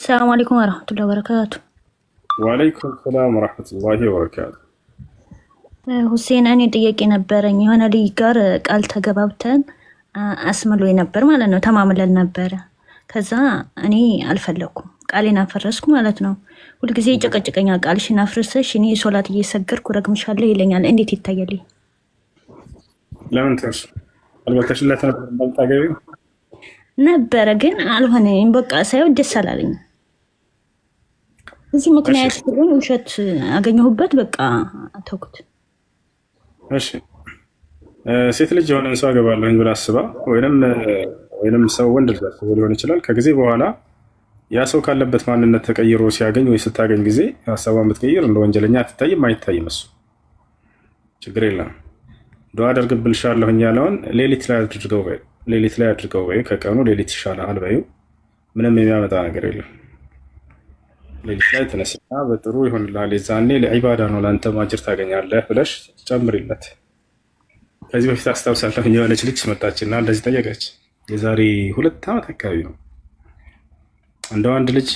السلام عليكم ورحمة الله وبركاته. وعليكم السلام ورحمة الله وبركاته. ሁሴን እኔ ጥያቄ ነበረኝ። የሆነ ልጅ ጋር ቃል ተገባብተን አስምሎኝ ነበር ማለት ነው። ተማምለን ነበረ። ከዛ እኔ አልፈለኩም፣ ቃሌን አፈረስኩ ማለት ነው። ሁልጊዜ ይጨቀጭቀኛል። ቃልሽን አፍርሰሽ እኔ ሶላት እየሰገድኩ ረግምሻለሁ ይለኛል። እንዴት ይታያል? ለምን ተርሱ አልበተሽለት ነበር እንደምታገቢው ነበረ፣ ግን አልሆነም። በቃ ሳይው ደስ አላለኝ። እዚህ ምክንያት ስለሆነ ውሸት አገኘሁበት። በቃ ተውኩት። እሺ ሴት ልጅ የሆነን ሰው አገባለሁኝ ብላ አስባ ወይንም ሰው ወንድ ልጅ አስቦ ሊሆን ይችላል። ከጊዜ በኋላ ያ ሰው ካለበት ማንነት ተቀይሮ ሲያገኝ ወይ ስታገኝ ጊዜ ሀሳቧን ብትቀይር እንደ ወንጀለኛ አትታይም፣ አይታይም። እሱ ችግር የለም። ዱዓ አደርግብልሻለሁኝ ያለውን ሌሊት ላይ አድርገው ወይ ከቀኑ ሌሊት ይሻላል በይው። ምንም የሚያመጣ ነገር የለም። ሌሊት ላይ ተነስና በጥሩ ይሆንልሃል፣ የዛኔ ለዒባዳ ነው ለአንተ ማጅር ታገኛለህ ብለሽ ጨምሪለት። ከዚህ በፊት አስታውሳለሁ የሆነች ልጅ መጣችና እንደዚህ ጠየቀች። የዛሬ 2 ዓመት አካባቢ ነው። እንደው አንድ ልጅ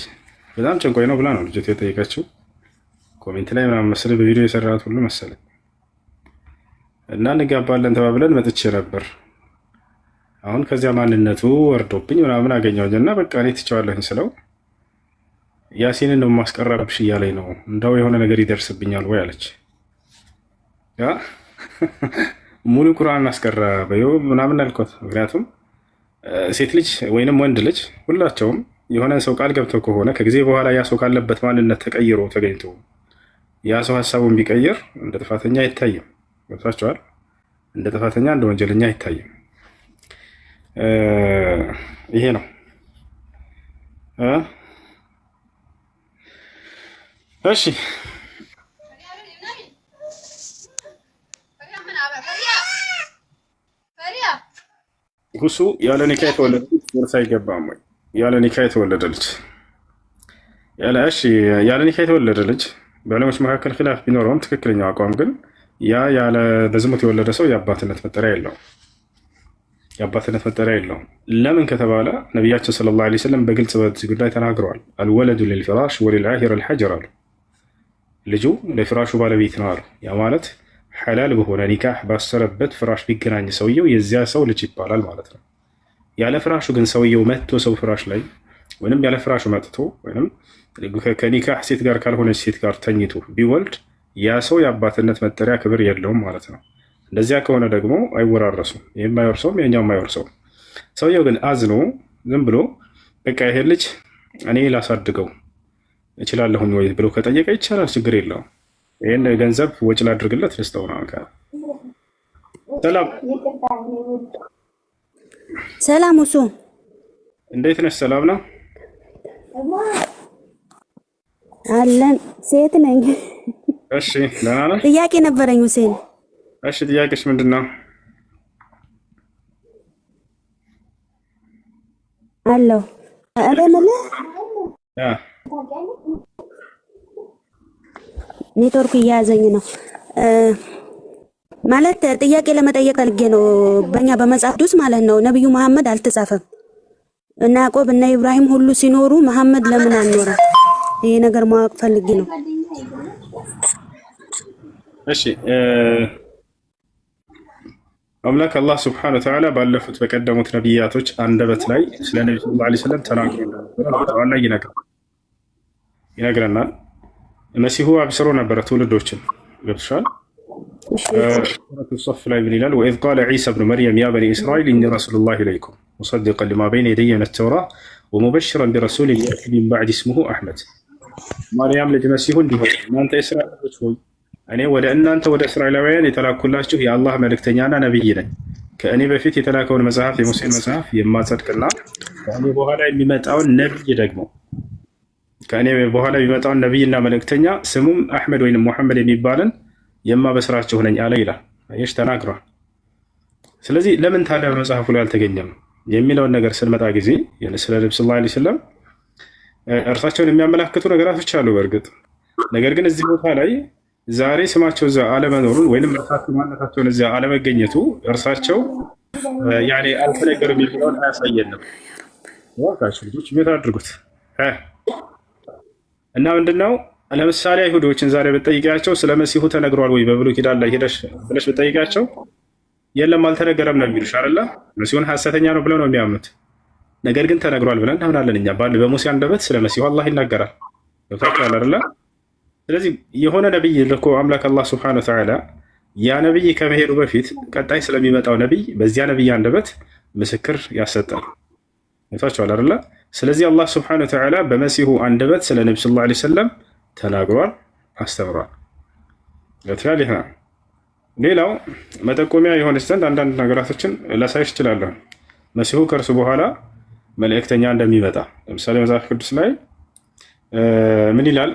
በጣም ጨንቆኝ ነው ብላ ነው ልጅቱ የጠየቀችው። ኮሜንት ላይ ምናምን መሰለኝ በቪዲዮ የሰራት ሁሉ መሰለኝ እና እንጋባለን ተባብለን መጥቼ ነበር። አሁን ከዚያ ማንነቱ ወርዶብኝ ምናምን አገኘሁኝና በቃ እኔ ትቼዋለሁኝ ስለው ያሲንን ነው ማስቀረብሽ እያለኝ ነው፣ እንደው የሆነ ነገር ይደርስብኛል ወይ አለች። ያ ሙሉ ቁርአን አስቀራ በይው ምናምን አልኳት። ምክንያቱም ሴት ልጅ ወይንም ወንድ ልጅ ሁላቸውም የሆነ ሰው ቃል ገብተው ከሆነ ከጊዜ በኋላ ያ ሰው ካለበት ማንነት ተቀይሮ ተገኝቶ ያ ሰው ሀሳቡን ቢቀይር እንደ ጥፋተኛ አይታይም። ገብታችኋል? እንደ ጥፋተኛ እንደ ወንጀለኛ አይታይም። ይሄ ነው። እሺ ሁሱ ያለ ኒካ የተወለደ ልጅ ወርስ አይገባም ወይ? ያለ ኒካ የተወለደ ልጅ ያለ ኒካ የተወለደ ልጅ በዕለሞች መካከል ኺላፍ ቢኖረውም ትክክለኛው አቋም ግን ያለ በዝሙት የወለደ ሰው የአባትነት መጠሪያ የለውም። ለምን ከተባለ ነቢያችን ሰለላሁ ዐለይሂ ወሰለም በግልጽ በዚህ ጉዳይ ተናግረዋል። አልወለዱ ሊልፊራሽ ወሊልዓሂር አልሐጀር፣ ልጁ ለፍራሹ ባለቤት ነው አሉ። ያ ማለት ሐላል በሆነ ኒካህ ባሰረበት ፍራሽ ቢገናኝ ሰውየው የዚያ ሰው ልጅ ይባላል ማለት ነው። ያለ ፍራሹ ግን ሰውየው መጥቶ ሰው ፍራሽ ላይ ወይም ያለ ፍራሹ መጥቶ ወይም ከኒካህ ሴት ጋር ካልሆነች ሴት ጋር ተኝቶ ቢወልድ ያ ሰው የአባትነት መጠሪያ ክብር የለውም ማለት ነው። እንደዚያ ከሆነ ደግሞ አይወራረሱም። ይህም አይወርሰውም፣ የኛውም አይወርሰውም። ሰውየው ግን አዝኖ ዝም ብሎ በቃ ይሄ ልጅ እኔ ላሳድገው እችላለሁኝ ወይ ብሎ ከጠየቀ ይቻላል፣ ችግር የለውም። ይህን ገንዘብ ወጪ ላድርግለት ልስጠው ነው። ሰላም ሁሱ፣ እንዴት ነሽ? ሰላም ነው አለን። ሴት ነኝ። እሺ ደህና ነሽ? ጥያቄ ነበረኝ ሁሴን። እሺ ጥያቄሽ ምንድን ነው? አለው እበምልህ ኔትወርክ እያያዘኝ ነው ማለት ጥያቄ ለመጠየቅ አልጌ ነው። በእኛ በመጽሐፍ ቅዱስ ማለት ነው ነብዩ መሐመድ አልተጻፈም እና ያዕቆብ እና ኢብራሂም ሁሉ ሲኖሩ መሐመድ ለምን አልኖረ? ይሄ ነገር ማወቅ ፈልጌ ነው። እሺ አምላክ አላህ ስብሐነሁ ወተዓላ ባለፉት በቀደሙት ነቢያቶች አንደበት ላይ ስለ ነብዩ ሰለላሁ ዐለይሂ ወሰለም ተናግሮ ነበር ይነግረናል። መሲሁ አብስሮ ነበረ ትውልዶችን። ገብቶሻል? ሱረቱ ሶፍ ላይ ምን ይላል? ወኢዝ ቃለ ዒሳ ብኑ መርየም ያ በኒ እስራኤል ኢኒ ረሱሉላሂ ኢለይኩም ሙሰዲቀን ሊማ በይነ የደየ ሚነ ተውራህ ወሙበሽረን ቢረሱሊን የእቲ ሚን ባዕዲ እስሙሁ አሕመድ። ማርያም ልጅ መሲሁ እንዲህ ሆነ፣ እናንተ እስራኤሎች ሆይ እኔ ወደ እናንተ ወደ እስራኤላውያን የተላኩላችሁ የአላህ መልእክተኛና ነቢይ ነኝ። ከእኔ በፊት የተላከውን መጽሐፍ የሙሴን መጽሐፍ የማጸድቅና ከእኔ በኋላ የሚመጣውን ነቢይ ደግሞ ከእኔ በኋላ የሚመጣውን ነቢይና መልእክተኛ ስሙም አሕመድ ወይም ሙሐመድ የሚባልን የማበስራችሁ ነኝ አለ ይላል። ይሽ ተናግሯል። ስለዚህ ለምን ታዲያ በመጽሐፉ ላይ አልተገኘም የሚለውን ነገር ስንመጣ ጊዜ ስለ ነብዩ ሰለላሁ ዐለይሂ ወሰለም እርሳቸውን የሚያመላክቱ ነገራቶች አሉ በእርግጥ። ነገር ግን እዚህ ቦታ ላይ ዛሬ ስማቸው እዛ አለመኖሩን ወይም እርሳቸው ማንነታቸውን እዚያ አለመገኘቱ እርሳቸው አልተነገሩም የሚለውን አያሳየንም። ዋካችሁ ልጆች ቤት አድርጉት። እና ምንድነው ለምሳሌ አይሁዶችን ዛሬ ብትጠይቂያቸው ስለ መሲሁ ተነግሯል ወይ በብሉይ ኪዳን ላይ ሄደሽ ብለሽ ብትጠይቂያቸው የለም አልተነገረም ነው የሚሉሽ አይደለ? መሲሁን ሐሰተኛ ነው ብለው ነው የሚያምኑት። ነገር ግን ተነግሯል ብለን እናምናለን እኛ። በሙሴ አንደበት ስለ መሲሁ አላህ ይናገራል። ገብታችኋል አይደለ? ስለዚህ የሆነ ነብይ ልኮ አምላክ አላህ ሱብሓነሁ ወተዓላ ያ ነብይ ከመሄዱ በፊት ቀጣይ ስለሚመጣው ነብይ በዚያ ነብይ አንደበት ምስክር ያሰጣል። ገብታችኋል አይደለ? ስለዚህ አላህ ሱብሓነሁ ወተዓላ በመሲሁ አንደበት ስለ ነብዩ ሰለላሁ ዐለይሂ ወሰለም ተናግሯል፣ አስተምሯል። ለትያል ይሄ ሌላው መጠቆሚያ የሆነች ዘንድ አንዳንድ ነገራቶችን ላሳይሽ እችላለሁ። መሲሁ ከእርሱ በኋላ መልእክተኛ እንደሚመጣ ለምሳሌ መጽሐፍ ቅዱስ ላይ ምን ይላል?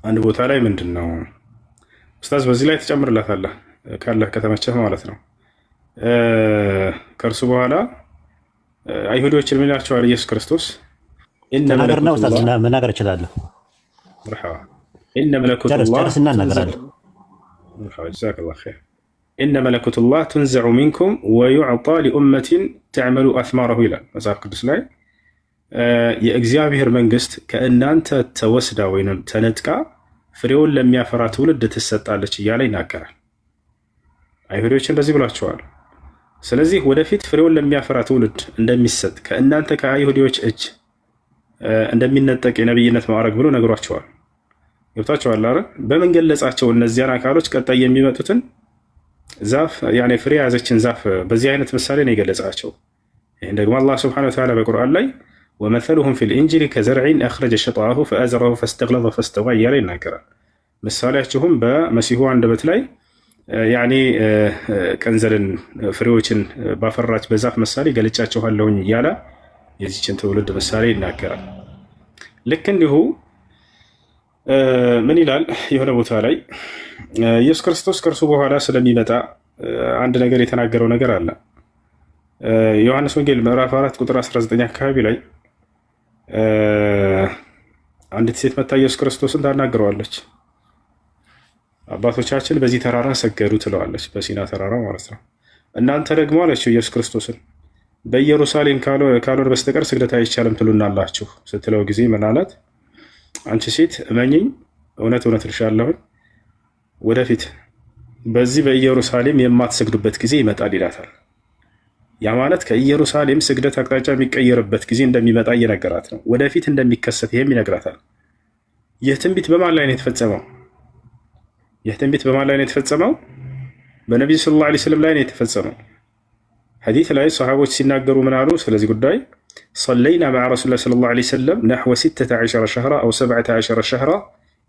አንድ ቦታ ላይ ምንድን ነው ኡስታዝ በዚህ ላይ ትጨምርላታለህ ካለህ ከተመቸህ ማለት ነው። ከእርሱ በኋላ አይሁዶችን ምን ይላቸዋል? ኢየሱስ ክርስቶስ ተናገርና ኡስታዝ መናገር እችላለሁ። مرحبا إن ملكوت الله جزاك الله خير إن ملكوت الله تنزع منكم ويعطى لأمة تعمل أثماره إلى مصحف قدس لاي የእግዚአብሔር መንግስት ከእናንተ ተወስዳ ወይንም ተነጥቃ ፍሬውን ለሚያፈራ ትውልድ ትሰጣለች እያለ ይናገራል። አይሁዶች እንደዚህ ብሏቸዋል። ስለዚህ ወደፊት ፍሬውን ለሚያፈራ ትውልድ እንደሚሰጥ ከእናንተ ከአይሁዶች እጅ እንደሚነጠቅ የነብይነት ማዕረግ ብሎ ነግሯቸዋል። ገብታችኋል አይደል? በምን ገለጻቸው? እነዚያን አካሎች ቀጣይ የሚመጡትን ዛፍ ያኔ ፍሬ ያዘችን ዛፍ በዚህ አይነት ምሳሌ ነው የገለጻቸው። ይሄን ደግሞ አላህ Subhanahu Wa Ta'ala በቁርአን ላይ ወመሰሉሁም ፊል ኢንጂል ከዘርዒን አኽረጀ ሸጣሁ ፈአዝረሁ ፈስተግለዘ ፈስተዋ እያለ ይናገራል። ምሳሌያቸውም በመሲሁ አንደበት ላይ ያኔ ቀንዘልን ፍሬዎችን ባፈራች በዛፍ ምሳሌ ገልጫቸዋለሁኝ እያለ የዚችን ትውልድ ምሳሌ ይናገራል። ልክ እንዲሁ ምን ይላል የሆነ ቦታ ላይ ኢየሱስ ክርስቶስ ከእርሱ በኋላ ስለሚመጣ አንድ ነገር የተናገረው ነገር አለ። ዮሐንስ ወንጌል ምዕራፍ 4 ቁጥር 19 አካባቢ ላይ አንዲት ሴት መታ ኢየሱስ ክርስቶስን ታናግረዋለች። አባቶቻችን በዚህ ተራራ ሰገዱ ትለዋለች፣ በሲና ተራራ ማለት ነው። እናንተ ደግሞ አለችው ኢየሱስ ክርስቶስን በኢየሩሳሌም ካልሆነ በስተቀር ስግደት አይቻልም ትሉናላችሁ ስትለው ጊዜ ምን አላት? አንቺ ሴት እመኚኝ፣ እውነት እውነት እልሻለሁ ወደፊት በዚህ በኢየሩሳሌም የማትሰግዱበት ጊዜ ይመጣል ይላታል። ያ ማለት ከኢየሩሳሌም ስግደት አቅጣጫ የሚቀየርበት ጊዜ እንደሚመጣ እየነገራት ነው። ወደፊት እንደሚከሰት ይሄም ይነግራታል። ይህ ትንቢት በማን ላይ ነው የተፈጸመው? ይህ ትንቢት በማን ላይ ነው የተፈጸመው? በነቢዩ ሰለላሁ ዐለይሂ ወሰለም ላይ ነው የተፈጸመው። ሐዲስ ላይ ሰሃቦች ሲናገሩ ምን አሉ ስለዚህ ጉዳይ? صلينا مع رسول الله صلى الله عليه وسلم نحو 16 شهرا أو 17 شهرا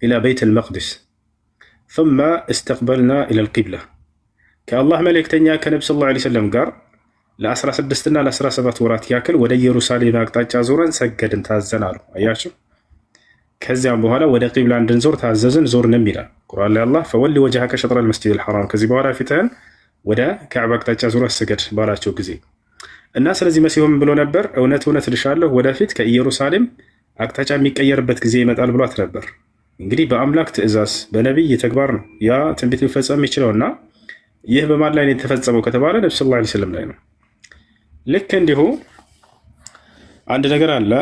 إلى بيت المقدس ثم استقبلنا إلى القبلة كالله ملك تنيا كنبي صلى الله عليه وسلم قال ل16 እና ለ17 ወራት ያክል ወደ ኢየሩሳሌም አቅጣጫ ዞረን ሰገድን ታዘናል። አያችሁ፣ ከዚያም በኋላ ወደ ቂብላ እንድንዞር ታዘዝን ዞርንም ይላል ቁርአን ላይ አላህ فولي وجهك شطر المسجد الحرام ከዚህ በኋላ ፊትህን ወደ ካዕባ አቅጣጫ ዞረህ ስገድ ባላቸው ጊዜ እና ስለዚህ መሲሁም ብሎ ነበር እውነት እውነት እልሻለሁ ወደፊት ከኢየሩሳሌም አቅጣጫ የሚቀየርበት ጊዜ ይመጣል ብሏት ነበር። እንግዲህ በአምላክ ትእዛዝ በነቢይ ተግባር ነው ያ ትንቢት ሊፈጸም የሚችለውና ይህ በማን ላይ ነው የተፈጸመው ከተባለ ነብዩ ሰለላሁ ዐለይሂ ወሰለም ላይ ነው። ልክ እንዲሁ አንድ ነገር አለ።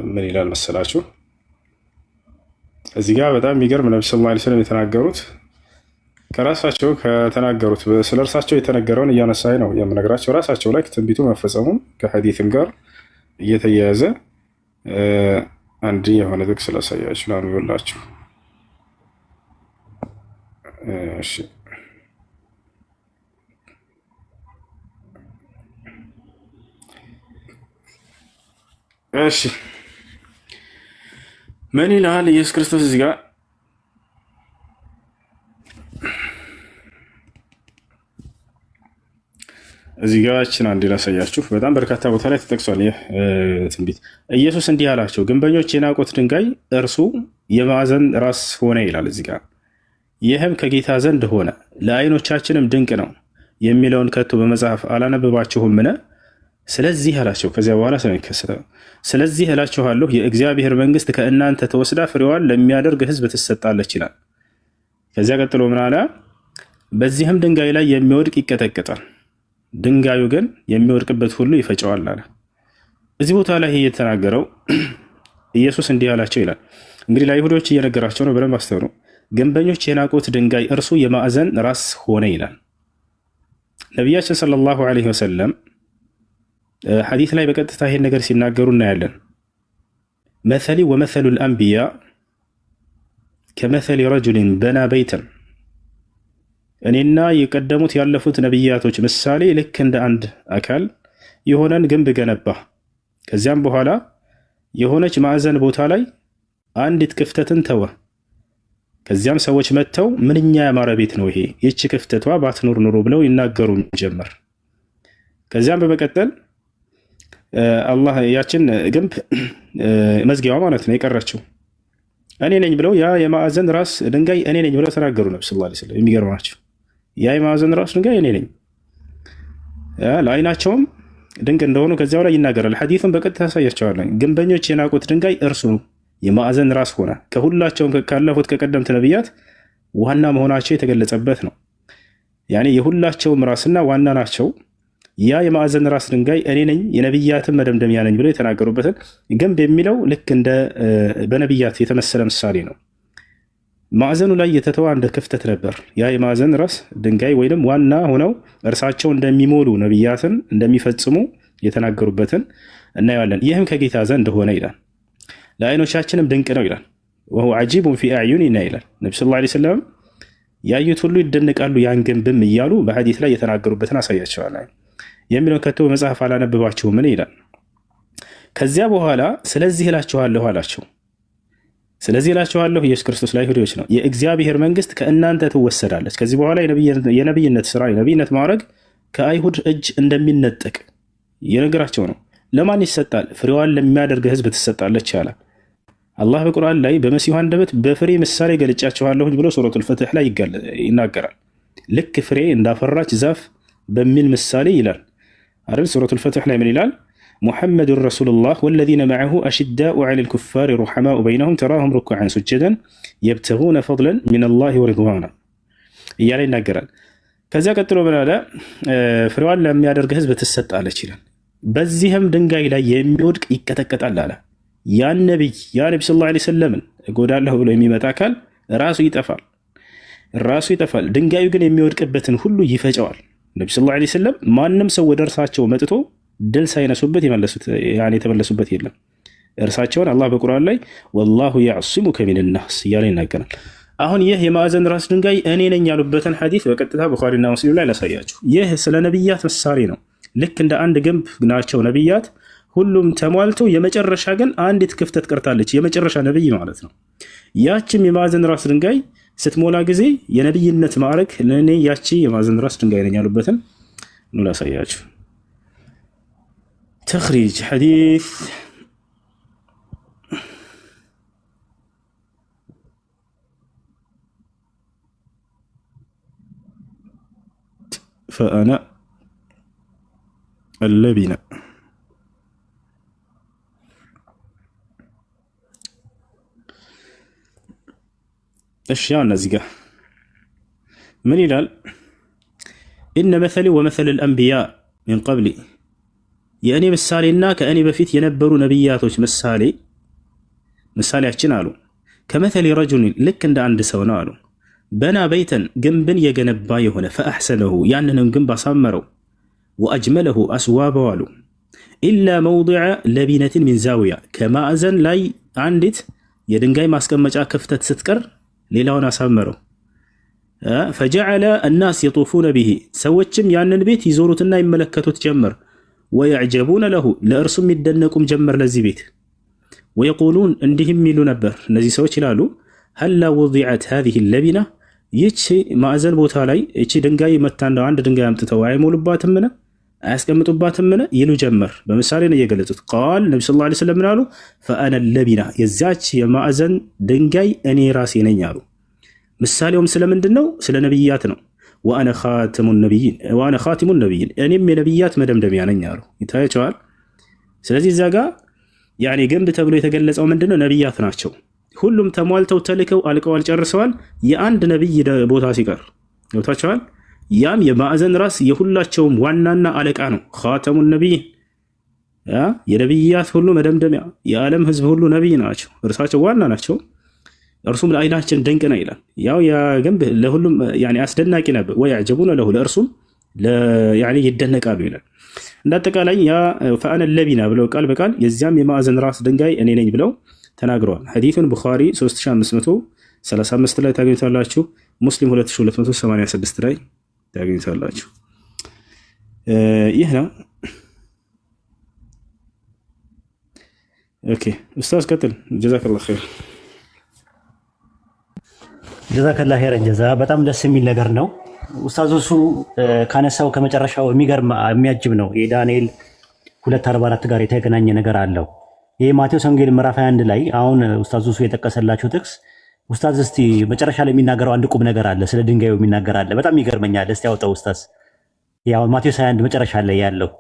ምን ይላል መሰላችሁ? እዚህ ጋር በጣም የሚገርም ነብዩ ሰለላሁ ዐለይሂ ወሰለም የተናገሩት ከራሳቸው ከተናገሩት ስለ እርሳቸው የተነገረውን እያነሳኝ ነው የምነግራቸው። ራሳቸው ላይ ትንቢቱ መፈጸሙን ከሐዲስም ጋር እየተያያዘ አንድ የሆነ ጥቅስ ላሳያችሁ ላንብብላችሁ። እሺ እሺ ምን ይላል ኢየሱስ ክርስቶስ እዚህ ጋር? እዚህ ጋርችን አንድ ላሳያችሁ። በጣም በርካታ ቦታ ላይ ተጠቅሷል ይህ ትንቢት። ኢየሱስ እንዲህ አላቸው፣ ግንበኞች የናቁት ድንጋይ እርሱ የማዕዘን ራስ ሆነ ይላል እዚህ ጋር። ይህም ከጌታ ዘንድ ሆነ ለዓይኖቻችንም ድንቅ ነው የሚለውን ከቶ በመጽሐፍ አላነበባችሁምን? ስለዚህ አላቸው። ከዚያ በኋላ ስለሚከሰተው ስለዚህ እላችኋለሁ የእግዚአብሔር መንግስት ከእናንተ ተወስዳ ፍሬዋን ለሚያደርግ ሕዝብ ትሰጣለች ይላል። ከዚያ ቀጥሎ ምን አለ? በዚህም ድንጋይ ላይ የሚወድቅ ይቀጠቀጣል፣ ድንጋዩ ግን የሚወድቅበት ሁሉ ይፈጨዋል አለ። እዚህ ቦታ ላይ የተናገረው ኢየሱስ እንዲህ አላቸው ይላል። እንግዲህ ለአይሁዶች እየነገራቸው ነው። በደንብ አስተውሉ። ግንበኞች የናቁት ድንጋይ እርሱ የማዕዘን ራስ ሆነ ይላል ነቢያችን ሰለላሁ ዐለይሂ ወሰለም። ሐዲስ ላይ በቀጥታ ይሄን ነገር ሲናገሩ እናያለን። መሰሊ ወመሰሉ ልአንቢያ ከመሰሊ ረጁልን በና በይተን፣ እኔና የቀደሙት ያለፉት ነቢያቶች ምሳሌ ልክ እንደ አንድ አካል የሆነን ግንብ ገነባ። ከዚያም በኋላ የሆነች ማዕዘን ቦታ ላይ አንዲት ክፍተትን ተወ። ከዚያም ሰዎች መጥተው ምንኛ ያማረ ቤት ነው ይሄ፣ ይህች ክፍተቷ ባትኖር ኑሮ ብለው ይናገሩ ጀመር። ከዚያም በመቀጠል አላህ ያችን ግንብ መዝጊያዋ ማለት ነው የቀረችው እኔ ነኝ ብለው ያ የማዕዘን ራስ ድንጋይ እኔ ነኝ ብለው ተናገሩ ነብዩ ሰለላሁ ዐለይሂ ወሰለም። የሚገርማቸው ያ የማዕዘን ራስ ድንጋይ እኔ ነኝ፣ ለዓይናቸውም ድንቅ እንደሆኑ ከዚያው ላይ ይናገራል። ሐዲሱን በቀጥታ ያሳያቸዋል። ግንበኞች የናቁት ድንጋይ እርሱ የማዕዘን ራስ ሆነ። ከሁላቸውም ካለፉት ከቀደምት ነቢያት ዋና መሆናቸው የተገለጸበት ነው። ያኔ የሁላቸውም ራስና ዋና ናቸው። ያ የማዕዘን ራስ ድንጋይ እኔ ነኝ የነቢያትን መደምደሚያ ነኝ ብለው የተናገሩበትን ግንብ የሚለው ልክ እንደ በነቢያት የተመሰለ ምሳሌ ነው። ማዕዘኑ ላይ የተተዋ እንደ ክፍተት ነበር። ያ የማዕዘን ራስ ድንጋይ ወይም ዋና ሆነው እርሳቸው እንደሚሞሉ ነቢያትን እንደሚፈጽሙ የተናገሩበትን እናየዋለን። ይህም ከጌታ ዘንድ ሆነ ይላል። ለዓይኖቻችንም ድንቅ ነው ይላል። ወሁ ዐጂቡን ፊ አዕዩኒና ይላል። ነብዩ ሰለላሁ ዐለይሂ ወሰለም ያዩት ሁሉ ይደነቃሉ ያን ግንብም እያሉ በሐዲስ ላይ የተናገሩበትን አሳያቸዋል። የሚለውን ከቶ በመጽሐፍ አላነብባችሁም ምን ይላል? ከዚያ በኋላ ስለዚህ እላችኋለሁ አላቸው። ስለዚህ እላችኋለሁ ኢየሱስ ክርስቶስ ለአይሁዶች ነው፣ የእግዚአብሔር መንግስት ከእናንተ ትወሰዳለች። ከዚህ በኋላ የነቢይነት ስራ የነቢይነት ማዕረግ ከአይሁድ እጅ እንደሚነጠቅ የነገራቸው ነው። ለማን ይሰጣል? ፍሬዋን ለሚያደርግ ህዝብ ትሰጣለች ያለ አላህ በቁርአን ላይ በመሲሁ አንደበት በፍሬ ምሳሌ ገልጫችኋለሁ ብሎ ሱረቱል ፈትህ ላይ ይናገራል። ልክ ፍሬ እንዳፈራች ዛፍ በሚል ምሳሌ ይላል አይደል? ሱረቱል ፈትህ ላይ ምን ይላል? ሙሐመዱን ረሱሉላህ ወለዚነ መዐሁ አሽዳኡ ዐለል ኩፋሪ ሩሐማኡ በይነሁም ተራሁም ሩክዐን ሱጀደን የብተጉነ ፈድለን ሚነላሂ ወሪድዋና እያለ ይናገራል። ከዚያ ቀጥሎ ምን አለ? ፍሬዋን ለሚያደርግ ህዝብ ትሰጣለች ይላል። በዚህም ድንጋይ ላይ የሚወድቅ ይቀጠቀጣል አለ። ያን ነቢይ ሰለላሁ ዐለይሂ ወሰለምን እጎዳለሁ ብሎ የሚመጣ አካል ራሱ ይጠፋል። ድንጋዩ ግን የሚወድቅበትን ሁሉ ይፈጨዋል። ነብዩ ሰለላሁ ዐለይሂ ወሰለም ማንም ሰው ወደ እርሳቸው መጥቶ ድል ሳይነሱበት የተመለሱበት የለም። እርሳቸውን አላህ በቁርአን ላይ ወላሁ ያዕሲሙከ ሚነናስ እያለ ይናገራል። አሁን ይህ የማዕዘን ራስ ድንጋይ እኔ ነኝ ያሉበትን ሐዲስ በቀጥታ ቡኻሪና ሙስሊም ላይ ላሳያችሁ። ይህ ስለ ነቢያት ምሳሌ ነው። ልክ እንደ አንድ ግንብ ናቸው ነቢያት፣ ሁሉም ተሟልቶ የመጨረሻ ግን አንዲት ክፍተት ቀርታለች። የመጨረሻ ነቢይ ማለት ነው። ያችም የማዕዘን ራስ ድንጋይ ስትሞላ ጊዜ የነቢይነት ማዕረግ ለእኔ ያቺ የማዕዘን ራስ ድንጋይ ነኝ ያሉበትን ላሳያችሁ። ተኽሪጅ ሐዲስ ፈአና اللبنة اشياء نزقه من يلال ان مثلي ومثل الانبياء من قبلي يعني مثالينا كاني بفيت ينبروا نبياتوች ምሳሌያችን አሉ ከመثل رجل ልክ እንደ አንድ ሰው ነው አሉ በና በይተን ግንብን የገነባ የሆነ فاحسنه ያንንም ግንብ አሳመረው ወአጅመለሁ አስዋበው አሉ ኢላ መውዲዐ ለቢነትን ሚን ዛውያ ከማዕዘን ላይ አንዲት የድንጋይ ማስቀመጫ ክፍተት ስትቀር ሌላውን አሳመረው። ፈጀዐለ الناس يطوفون به ሰዎችም ያንን ቤት ይዞሩትና ይመለከቱት ጀመር። ወየዕጀቡነ ለሁ ለእርሱም ይደነቁም ጀመር ለዚህ ቤት። ወየቁሉን እንዲህም ይሉ ነበር እነዚህ ሰዎች ይላሉ هل وضعت هذه اللبنة ይቺ ማዕዘን ቦታ ላይ እቺ ድንጋይ መታንዳ አንድ ድንጋይ አምጥተው አይሞሉባትም ምን አያስቀምጡባትም ምን ይሉ ጀመር። በምሳሌ ነው የገለጹት። ቃል ነብዩ ሰለላሁ ዐለይሂ ወሰለም አሉ فانا اللبنة የዛች የማዕዘን ድንጋይ እኔ ራሴ ነኝ አሉ። ምሳሌውም ስለምንድነው? ስለ ነብያት ነው። وانا خاتم النبيين እኔም የነብያት መደምደሚያ ነኝ አሉ። ይታያቸዋል። ስለዚህ እዛ ጋር ያኔ ግንብ ተብሎ የተገለጸው ምንድነው? ነብያት ናቸው። ሁሉም ተሟልተው ተልከው አልቀዋል ጨርሰዋል። የአንድ ነብይ ቦታ ሲቀር ወታቸዋል። ያም የማዕዘን ራስ የሁላቸውም ዋናና አለቃ ነው። ኻተሙ ነብይ የነብያት ሁሉ መደምደሚያ የዓለም ህዝብ ሁሉ ነብይ ናቸው፣ እርሳቸው ዋና ናቸው። እርሱም ለዓይናችን ድንቅ ነው ይላል። ያው ያ ግንብ ለሁሉም አስደናቂ ነበር። ወያዕጀቡነ ለሁ ለእርሱም ይደነቃሉ ይላል። እንዳጠቃላይ ያ ፈአነ ለቢና ብለው ቃል በቃል የዚያም የማዕዘን ራስ ድንጋይ እኔ ነኝ ብለው ተናግረዋል። ሐዲሱን ቡኻሪ 3535 ላይ ታገኙታላችሁ። ሙስሊም 2286 ላይ ታገኙታላችሁ። ይህ ነው። ኦኬ ኡስታዝ ቀጥል። ጀዛከላሁ ኸይር። ጀዛከላሁ ኸይረን ጀዛ። በጣም ደስ የሚል ነገር ነው። ኡስታዝ እሱ ካነሳው ከመጨረሻው የሚገርም የሚያጅብ ነው። የዳንኤል 2:44 ጋር የተገናኘ ነገር አለው። ይህ ማቴዎስ ወንጌል ምዕራፍ 21 ላይ አሁን ኡስታዝ እሱ የጠቀሰላችሁ ጥቅስ ኡስታዝ እስቲ መጨረሻ ላይ የሚናገረው አንድ ቁም ነገር አለ። ስለ ድንጋዩ የሚናገር አለ። በጣም ይገርመኛል። እስቲ ያውጣው ኡስታዝ። ያው ማቴዎስ 21 መጨረሻ ላይ ያለው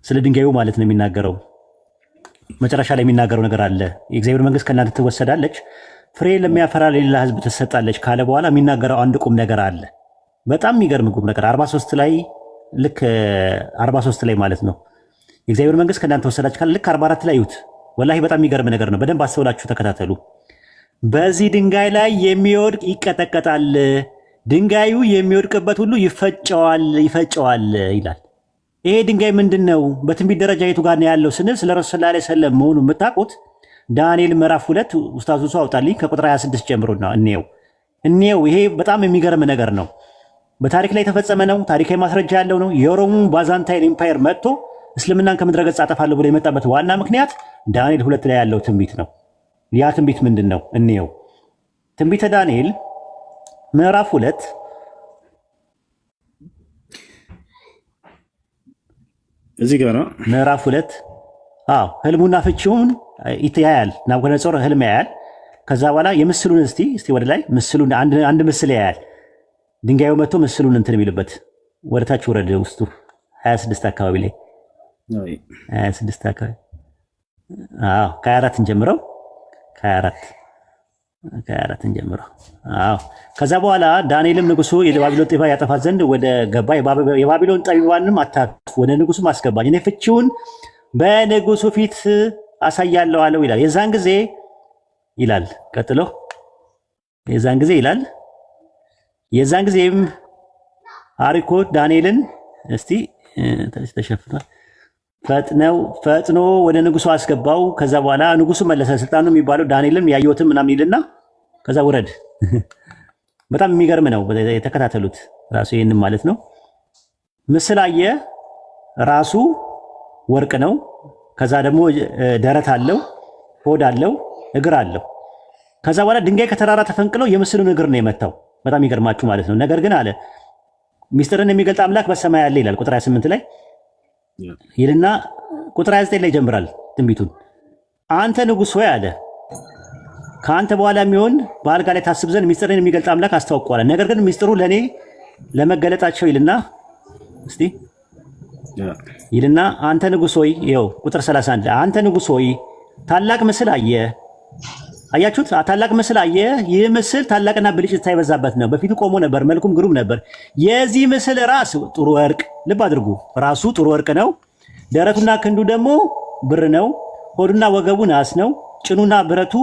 ስለ ድንጋዩ ማለት ነው የሚናገረው። መጨረሻ ላይ የሚናገረው ነገር አለ። የእግዚአብሔር መንግስት ከእናንተ ትወሰዳለች፣ ፍሬ ለሚያፈራ ለሌላ ህዝብ ትሰጣለች ካለ በኋላ የሚናገረው አንድ ቁም ነገር አለ። በጣም የሚገርም ቁም ነገር 43 ላይ ልክ 43 ላይ ማለት ነው የእግዚአብሔር መንግስት ከእናንተ ትወሰዳለች ካለ ልክ 44 ላይ ይዩት። ወላሂ በጣም የሚገርም ነገር ነው። በደንብ አስተውላችሁ ተከታተሉ። በዚህ ድንጋይ ላይ የሚወድቅ ይቀጠቀጣል፣ ድንጋዩ የሚወድቅበት ሁሉ ይፈጨዋል ይላል። ይሄ ድንጋይ ምንድን ነው? በትንቢት ደረጃ የቱ ጋር ነው ያለው ስንል ስለ ረሱል ሰለላሁ ዐለይሂ ወሰለም መሆኑን የምታውቁት ዳንኤል ምዕራፍ 2 ኡስታዙ ሰው አውጣልኝ ከቁጥር 26 ጀምሮና እንየው። ይሄ በጣም የሚገርም ነገር ነው። በታሪክ ላይ የተፈጸመ ነው። ታሪካዊ ማስረጃ ያለው ነው። የሮሙ ባዛንታይን ኤምፓየር መጥቶ እስልምናን ከምድረ ገጽ አጠፋለሁ ብሎ የመጣበት ዋና ምክንያት ዳንኤል 2 ላይ ያለው ትንቢት ነው። ያ ትንቢት ምንድን ነው? እንየው። ትንቢተ ዳንኤል ምዕራፍ 2 እዚህ ጋር ነው። ምዕራፍ 2 ህልሙና ፍቺውን ያያል። ናቡከደነፆር ህልም ያያል። ከዛ በኋላ የምስሉን እስቲ ወደ ላይ ምስሉን አንድ ምስል ያያል። ድንጋዩ መጥቶ ምስሉን እንትን የሚልበት ወደ ታች ወረደ። ውስጡ 26 አካባቢ ላይ 26 አካባቢ ከ24 እንጀምረው ከ24 እንጀምረው። ከዛ በኋላ ዳንኤልም ንጉሱ የባቢሎን ጠቢባን ያጠፋ ዘንድ ወደ ገባ። የባቢሎን ጠቢባንም አታጥፉ፣ ወደ ንጉሱም አስገባኝ፣ እኔ ፍቺውን በንጉሱ ፊት አሳያለሁ አለው ይላል። የዛን ጊዜ ይላል ቀጥሎ የዛን ጊዜም አሪኮት ዳንኤልን እስቲ ተሸፍኗል ፈጥኖ ወደ ንጉሱ አስገባው። ከዛ በኋላ ንጉሱ መለሰ። ስልጣኑ የሚባለው ዳንኤልን ያየሁትም ምናምን ይልና ከዛ ውረድ። በጣም የሚገርም ነው። የተከታተሉት ራሱ ይህንም ማለት ነው። ምስል አየ። ራሱ ወርቅ ነው። ከዛ ደግሞ ደረት አለው፣ ሆድ አለው፣ እግር አለው። ከዛ በኋላ ድንጋይ ከተራራ ተፈንቅለው የምስሉን እግር ነው የመታው። በጣም ይገርማችሁ ማለት ነው። ነገር ግን አለ ሚስጥርን የሚገልጥ አምላክ በሰማይ አለ ይላል ቁጥር 28 ላይ ይልና ቁጥር 29 ላይ ይጀምራል ትንቢቱን። አንተ ንጉሥ ሆይ አለ ከአንተ በኋላ የሚሆን በአልጋ ላይ ታስብ ዘንድ ሚስጥርን የሚገልጥ አምላክ አስታውቋል። ነገር ግን ሚስጥሩ ለእኔ ለመገለጣቸው ይልና አንተ ንጉሥ ሆይ ይኸው ቁጥር 31 አንተ ንጉሥ ሆይ ታላቅ ምስል አየ። አያችሁት? ታላቅ ምስል አየ። ይህ ምስል ታላቅና ብልጭታ የበዛበት ነው። በፊቱ ቆሞ ነበር፣ መልኩም ግሩም ነበር። የዚህ ምስል ራስ ጥሩ ወርቅ፣ ልብ አድርጉ፣ ራሱ ጥሩ ወርቅ ነው። ደረቱና ክንዱ ደግሞ ብር ነው። ሆዱና ወገቡ ናስ ነው። ጭኑና ብረቱ፣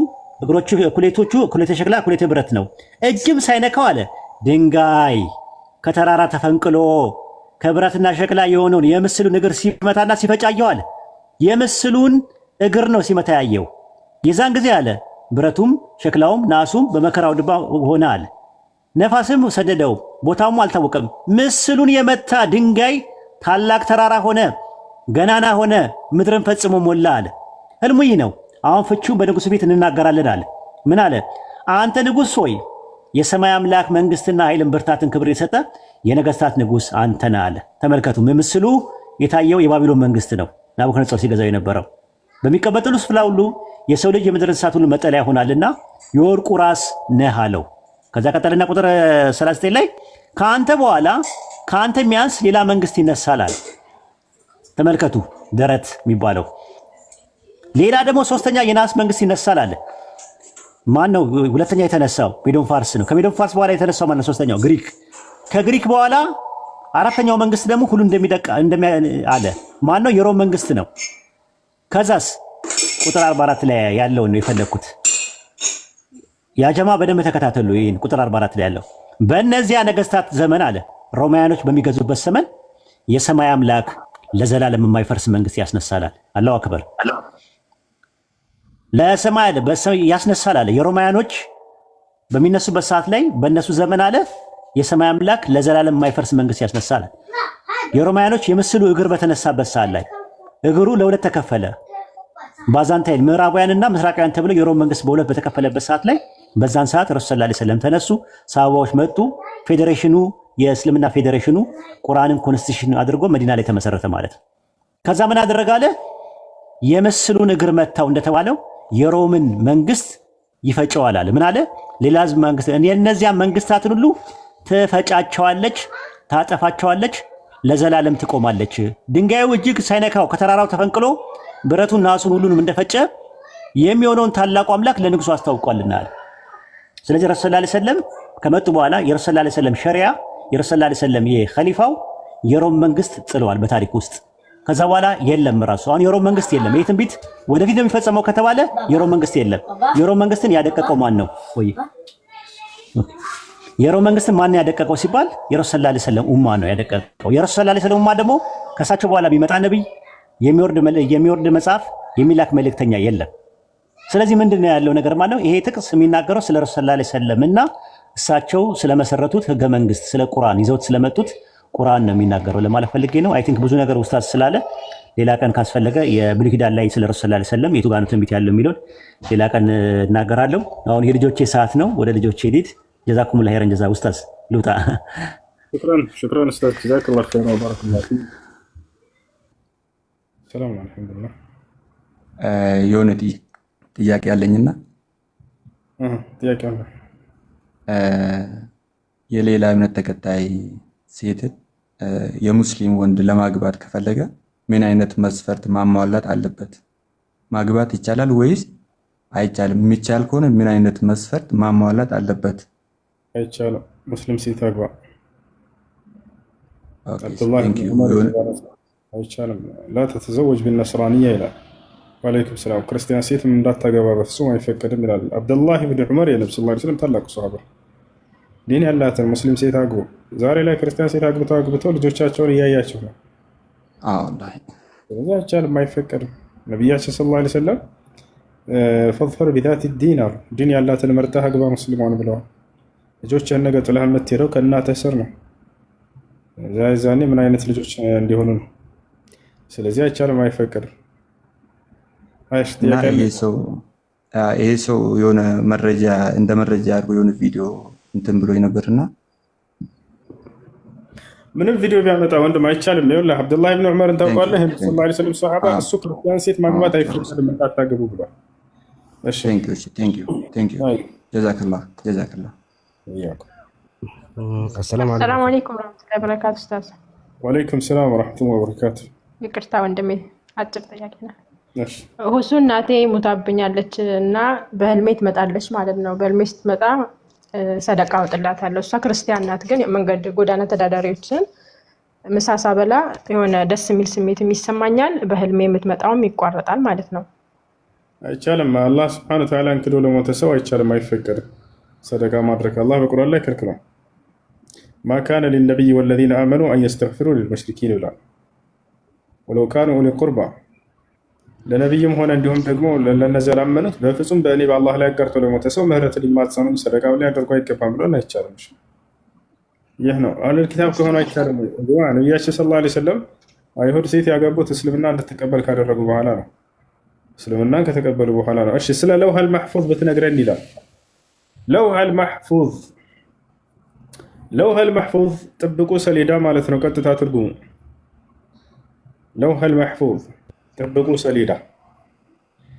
እግሮቹ እኩሌተ ሸክላ እኩሌተ ብረት ነው። እጅም ሳይነካው አለ ድንጋይ ከተራራ ተፈንቅሎ ከብረትና ሸክላ የሆነውን የምስሉን እግር ሲመታና ሲፈጫየው አለ። የምስሉን እግር ነው ሲመታ ያየው። የዛን ጊዜ አለ ብረቱም ሸክላውም ናሱም በመከራው ድባ ሆነ አለ። ነፋስም ሰደደው፣ ቦታውም አልታወቀም። ምስሉን የመታ ድንጋይ ታላቅ ተራራ ሆነ፣ ገናና ሆነ፣ ምድርን ፈጽሞ ሞላ አለ። ህልሙ ይህ ነው። አሁን ፍቺውን በንጉሥ ቤት እንናገራለን አለ። ምን አለ? አንተ ንጉሥ ሆይ የሰማይ አምላክ መንግስትና ኃይልን ብርታትን ክብር የሰጠ የነገስታት ንጉሥ አንተ ነህ አለ። ተመልከቱ፣ ምስሉ የታየው የባቢሎን መንግስት ነው፣ ናቡከደነፆር ሲገዛው የነበረው። በሚቀበጥሉ ስፍራ ሁሉ የሰው ልጅ የምድር እንስሳት ሁሉ መጠለያ ይሆናልና የወርቁ ራስ ነህ አለው። ከዛ ቀጠልና ቁጥር 39 ላይ ከአንተ በኋላ ከአንተ የሚያንስ ሌላ መንግስት ይነሳል አለ። ተመልከቱ፣ ደረት የሚባለው ሌላ ደግሞ ሶስተኛ የናስ መንግስት ይነሳል አለ። ማን ነው ሁለተኛ የተነሳው? ሜዶን ፋርስ ነው። ከሜዶን ፋርስ በኋላ የተነሳው ማን ነው? ሶስተኛው ግሪክ። ከግሪክ በኋላ አራተኛው መንግስት ደግሞ ሁሉ እንደሚደቃ አለ። ማን ነው? የሮም መንግስት ነው። ከዛስ ቁጥር 44 ላይ ያለው ነው የፈለኩት። ያጀማ በደንብ ተከታተሉ። ይሄን ቁጥር 44 ላይ ያለው በእነዚያ ነገስታት ዘመን አለ ሮማውያኖች በሚገዙበት ዘመን የሰማይ አምላክ ለዘላለም የማይፈርስ መንግስት ያስነሳላል። አላሁ አክበር። ለሰማይ ያስነሳል አለ። የሮማውያኖች በሚነሱበት ሰዓት ላይ በእነሱ ዘመን አለ የሰማይ አምላክ ለዘላለም የማይፈርስ መንግስት ያስነሳል። የሮማውያኖች የምስሉ እግር በተነሳበት ሰዓት ላይ እግሩ ለሁለት ተከፈለ። ባዛንታይን ምዕራባውያንና ምስራቃውያን ተብሎ የሮም መንግስት በሁለት በተከፈለበት ሰዓት ላይ በዛን ሰዓት ረሱል ሰለላሁ ዐለይሂ ወሰለም ተነሱ። ሰሃባዎች መጡ። ፌዴሬሽኑ የእስልምና ፌዴሬሽኑ ቁርአንን ኮንስቲቱሽን አድርጎ መዲና ላይ ተመሰረተ ማለት ነው። ከዛ ምን አደረጋለ? የምስሉን እግር መታው እንደተባለው የሮምን መንግስት ይፈጨዋል አለ። ምን አለ? ሌላ ህዝብ መንግስት የእነዚያ መንግስታትን ሁሉ ትፈጫቸዋለች፣ ታጠፋቸዋለች፣ ለዘላለም ትቆማለች። ድንጋዩ እጅግ ሳይነካው ከተራራው ተፈንቅሎ ብረቱን ናሱን ሁሉንም እንደፈጨ የሚሆነውን ታላቁ አምላክ ለንጉሱ አስታውቋልና አለ። ስለዚህ ረሱል ሰለላሁ ዐለይሂ ወሰለም ከመጡ በኋላ የረሱል ሰለላሁ ዐለይሂ ወሰለም ሸሪዓ የረሱል ሰለላሁ ዐለይሂ ወሰለም የኸሊፋው የሮም መንግስት ጥለዋል በታሪክ ውስጥ። ከዛ በኋላ የለም ራሱ አሁን የሮም መንግስት የለም። ይሄ ትንቢት ወደፊት የሚፈጸመው ከተባለ የሮም መንግስት የለም። የሮም መንግስትን ያደቀቀው ማን ነው? ወይ የሮም መንግስትን ማን ያደቀቀው ሲባል የረሱል ሰለላሁ ዐለይሂ ወሰለም ኡማ ነው ያደቀቀው። የረሱል ሰለላሁ ዐለይሂ ወሰለም ኡማ ደግሞ ከሳቸው በኋላ ቢመጣ ነብይ የሚወርድ መጽሐፍ የሚላክ መልእክተኛ የለም። ስለዚህ ምንድነው ያለው ነገር ማለት ነው? ይሄ ጥቅስ የሚናገረው ስለ ረሱል ሰለላሁ ዐለይሂ ወሰለም እና እሳቸው ስለመሰረቱት ህገ መንግስት ስለ ቁርአን ይዘውት ስለመጡት ቁርአን ነው የሚናገረው ለማለት ፈልጌ ነው። አይ ቲንክ ብዙ ነገር ኡስታዝ ስላለ ሌላ ቀን ካስፈለገ የብሉይ ኪዳን ላይ ስለ ረሱል ሰለላሁ ዐለይሂ ወሰለም የቱ ጋር ነው ትንቢት ያለው የሚለውን ሌላ ቀን እናገራለሁ። አሁን የልጆቼ ሰዓት ነው። ወደ ልጆቼ ሊድ ጀዛኩሙላህ ኸይረን ጀዛ። ኡስታዝ ልውጣ። ሽክራን ኡስታዝ ጀዛከላሁ ኸይረን ወባረከላሁ ፊክ። ሰላም አልሐምዱሊላህ። የሆነ ጥያቄ አለኝና ጥያቄ አለ። የሌላ እምነት ተከታይ ሴትን የሙስሊም ወንድ ለማግባት ከፈለገ ምን አይነት መስፈርት ማሟላት አለበት? ማግባት ይቻላል ወይስ አይቻልም? የሚቻል ከሆነ ምን አይነት መስፈርት ማሟላት አለበት? አይቻልም። ሙስሊም ሴት አግባ። አይቻልም። ላ ተተዘወጅ ቢነስራንያ ይላል። ወአለይኩም ሰላም። ክርስቲያን ሴት እንዳታገባ በፍጹም አይፈቀድም ይላል አብዱላህ ብን ዑመር የነብዩ ሰለላሁ ዐለይሂ ወሰለም ታላቁ ሷሃባ። ዲን ያላትን ሙስሊም ሴት አግቡ። ዛሬ ላይ ክርስቲያን ሴት አግብተው ልጆቻቸውን እያያቸው ነው። ስለዚህ አይቻልም፣ አይፈቀድም። ነቢያችን ሰለላሁ ዐለይሂ ወሰለም ፈዝፈር ቢዛቲ ዲን አሉ። ዲን ያላትን መርጠህ አግባ ሙስሊሟን ብለዋል። ልጆችህን ነገ ጥለህ የምትሄደው ከእናትህ ስር ነው። ዛኔ ምን አይነት ልጆች እንዲሆኑ ነው። ስለዚህ አይቻልም፣ አይፈቀድም። ይሄ ሰው የሆነ መረጃ እንደ መረጃ አድርጎ የሆነ ቪዲዮ እንትን ብሎ ነበርና ምንም ቪዲዮ ቢያመጣ ወንድም አይቻልም። ይኸውልህ አብዱላህ ብን ዑመርን ታውቀዋለህ? ሰለላሁ ዐለይሂ ወሰለም ሷሃባ እሱ ክርስቲያን ሴት ማግባት አይፈቀድም እንዳታገቡ ብሏል። እሺ ቴንክ ዩ ጀዛከላህ። ሰላም አለይኩም ወራህመቱላሂ ወበረካቱ። ኡስታዝ ወአለይኩም ሰላም ወራህመቱላሂ ወበረካቱ። ይቅርታ ወንድሜ አጭር ጥያቄ ነው። እሺ ሁሱ እናቴ ሙታብኛለች እና በህልሜ ትመጣለች ማለት ነው። በህልሜ ስትመጣ ሰደቃ አወጥላታለሁ። እሷ ክርስቲያን ናት፣ ግን መንገድ ጎዳና ተዳዳሪዎችን ምሳ ሳበላ የሆነ ደስ የሚል ስሜት ይሰማኛል። በህልሜ የምትመጣውም ይቋረጣል ማለት ነው። አይቻልም። አላህ ሱብሓነሁ ወተዓላ እንክዶ ለሞተ ሰው አይቻልም፣ አይፈቀድም ሰደቃ ማድረግ። አላህ በቁርአን ላይ ከልክሏል። ማ ካነ ሊነቢይ ወለዚነ አመኑ አን የስተግፊሩ ሊልሙሽሪኪን ይላል። ወለው ካኑ ኡሊ ቁርባ ለነቢይም ሆነ እንዲሁም ደግሞ ለነዚያ ላመኑት በፍጹም በእኔ በአላህ ላይ አጋርቶ ለሞተ ሰው ምህረትን ሊማጸኑ ሰደቃ ላይ አድርጎ አይገባም ብሎ አይቻልም። ይህ ነው አህለል ኪታብ ከሆነ አይቻልም። ነቢያችን ሰለላሁ ዐለይሂ ወሰለም አይሁድ ሴት ያገቡት እስልምና እንድትቀበል ካደረጉ በኋላ ነው። እስልምናን ከተቀበሉ በኋላ ነው። እሺ ስለ ለውሐል መሕፉዝ ብትነግረን ይላል። ለውሐል መሕፉዝ ጥብቁ ሰሌዳ ማለት ነው። ቀጥታ ትርጉሙ ለውሐል መሕፉዝ ጥብቁ ሰሌዳ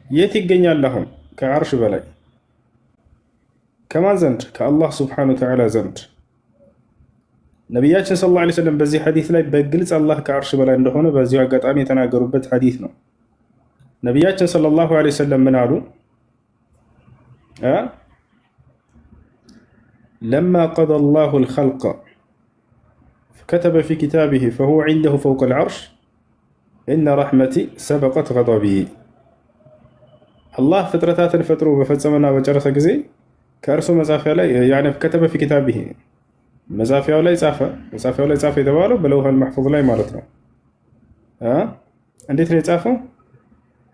የት ይገኛል? አሁን ከዓርሽ በላይ ከማን ዘንድ? ከአላህ ሱብሓነሁ ወተዓላ ዘንድ። ነቢያችን ሰለላሁ ዐለይሂ ወሰለም በዚህ ሐዲስ ላይ በግልጽ አላህ ከዓርሽ በላይ እንደሆነ በዚሁ አጋጣሚ የተናገሩበት ሐዲስ ነው። ነቢያችን ሰለላሁ ዐለይሂ ወሰለም ምን አሉ? ለማ ቀደ አላሁ አልኸልቀ كتب في كتابه فهو عنده فوق العرش إن رحمتي سبقت غضبي. الله فترتات الفترة بفتصمنا وجرس جزي كأرسو مزافي علي يعني كتب في كتابه مزافي علي صافة يتوالو بلوها المحفوظ لا مالتنا عندي تري صافه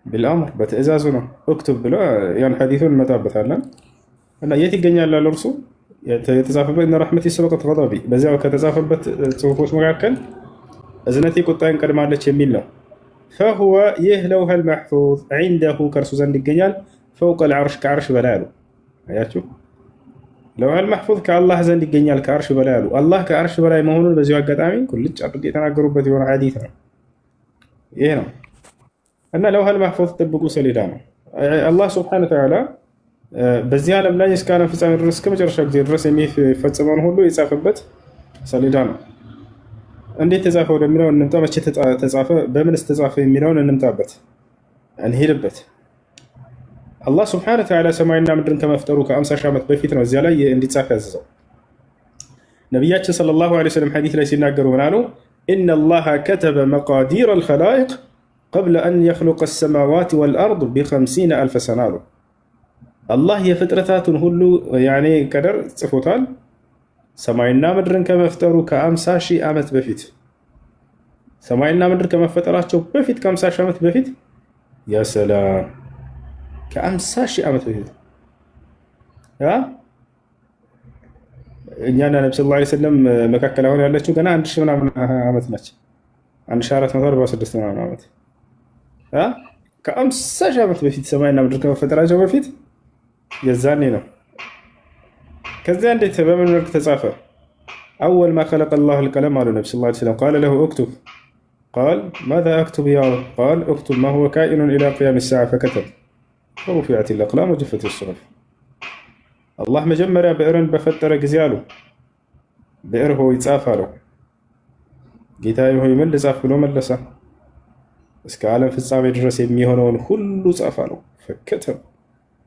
بالأمر بتأزازنا اكتب بلا يعني حديثون متابت هلا أنا يأتي جنيا للرسول يتزافى بين رحمتي سبقت غضبي بزاو كتزافى بتصوفوش مغاكل أزنتي قطعين كلمة على تشميلنا فهو يهلوها المحفوظ عنده كرسو زند الجنيال فوق العرش كعرش بلاله هياتشو لو المحفوظ كالله زند الجنيال كعرش بلاله الله كعرش بلاي مهون بزيو قطعين كلش أبدي تناقروا بدي وانا حديثنا إيه نعم أن لو هالمحفوظ تبقوا سليدانه الله سبحانه وتعالى በዚህ ዓለም ላይ እስካለ ፍጻሜ ድረስ ከመጨረሻ ጊዜ ድረስ የሚፈጸመውን ሁሉ የጻፈበት ሰሌዳ ነው። እንዴት ተጻፈ ወደሚለው እንምጣ። መቼ ተጻፈ፣ በምንስ ተጻፈ የሚለውን እንምጣበት እንሄድበት። አላህ ሱብሓነሁ ወተዓላ ሰማይና ምድርን ከመፍጠሩ ከ50 ሺህ ዓመት በፊት ነው እዚያ ላይ እንዲጻፍ ያዘዘው። ነቢያችን ሰለላሁ ዐለይሂ ወሰለም ሐዲስ ላይ ሲናገሩ ምን አሉ? ኢነላሃ ከተበ መቃዲረ አልኸላኢቅ ቀብለ አን የኽሉቀ አሰማዋት ወልአርድ ቢ50 አልፈ ሰና አሉ። አላህ የፍጥረታቱን ሁሉ ያኔ ቀደር ጽፎታል ሰማይና ምድርን ከመፍጠሩ ከ50 ሺህ ዓመት በፊት ሰማይና ምድር ከመፈጠራቸው በፊት ከ50 ሺህ ዓመት በፊት ያ ሰላም ከ50 ሺህ ዓመት በፊት እኛና ነብዩ ሰለላሁ ዐለይሂ ወሰለም መካከል አሁን ያለችው ገና 1000 ምናምን ዓመት ነች 1446 ምናምን ዓመት ከ50 ሺህ ዓመት በፊት ሰማይና ምድር ከመፈጠራቸው በፊት የዛኔ ነው። ከዚያ እንዴት በምን መልክ ተጻፈ? أول ما خلق الله القلم على النبي صلى الله عليه وسلم قال له اكتب قال ماذا أكتب يا رب؟ قال اكتب ما هو كائن إلى قيام الساعة فكتب ورفعت الأقلام وجفت الصحف. الله مجمرة بئرن بفترة جزياله بئر هو يتصاف له ጌታዬ ሆይ ምን ልጻፍ ብሎ መለሰ። እስከ ዓለም ፍጻሜ ድረስ የሚሆነውን ሁሉ ጻፈ ነው። ፈከተብ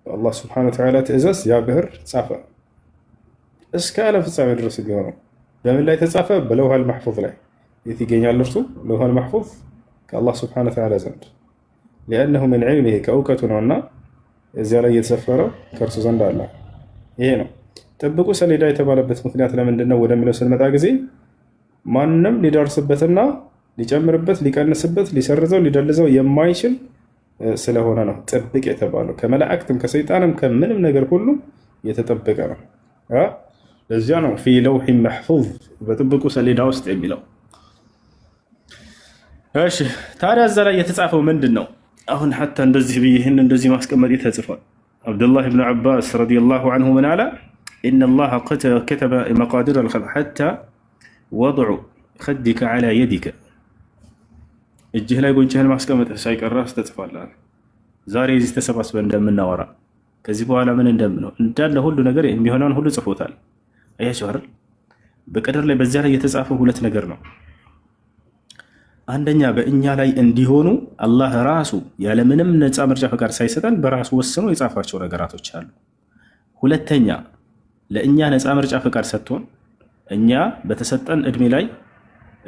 አላህ ሱብሓነሁ ወተዓላ ትእዛዝ ያ ብዕር ጻፈ። እስከ ዓለም ፍጻሜ ድረስ የሚሆነው በምን ላይ ተጻፈ? በለውሃል መሕፉዝ ላይ። የት ይገኛል እርሱ? ለውሃል መሕፉዝ ከአላህ ሱብሓነሁ ወተዓላ ዘንድ ሊአነሁ ምን ዒልሚሂ ከእውቀቱ ነውና እዚያ ላይ የተሰፈረው ከእርሱ ዘንድ አለ። ይሄ ነው ጥብቁ ሰሌዳ የተባለበት ምክንያት ለምንድን ነው ወደሚለው ስንመጣ ጊዜ ማንም ሊደርስበትና ሊጨምርበት ሊቀንስበት ሊሰርዘው ሊደልዘው የማይችል ስለሆነ ነው ጥብቅ የተባለው። ከመላእክትም ከሰይጣንም ከምንም ነገር ሁሉ የተጠበቀ ነው። ለዚያ ነው ፊ ለውሒ መሕፉዝ በጥብቁ ሰሌዳ ውስጥ የሚለው። እሺ ታዲያ እዛ ላይ የተጻፈው ምንድን ነው? አሁን ሐታ እንደዚህ ብዬ ይህን እንደዚህ ማስቀመጥ ተጽፏል። አብዱላህ ብን ዓባስ ረዲየላሁ ዐንሁ ምን አለ? ኢነላሃ ከተበ መቃዲረ አልኸልቅ ሐታ ወضዑ ኸዲከ ዐላ የዲከ እጅህ ላይ ጉንጭህን ማስቀመጥ ሳይቀር ራስ ተጽፏል። ዛሬ እዚህ ተሰባስበን እንደምናወራ ከዚህ በኋላ ምን እንደምነው እንዳለ ሁሉ ነገር የሚሆነውን ሁሉ ጽፎታል። አያችሁ አይደል? በቀደር ላይ በዚያ ላይ የተጻፈው ሁለት ነገር ነው። አንደኛ በእኛ ላይ እንዲሆኑ አላህ ራሱ ያለምንም ነፃ ምርጫ ፈቃድ ሳይሰጠን በራሱ ወስኖ የጻፋቸው ነገራቶች አሉ። ሁለተኛ ለእኛ ነፃ ምርጫ ፈቃድ ሰጥቶን እኛ በተሰጠን እድሜ ላይ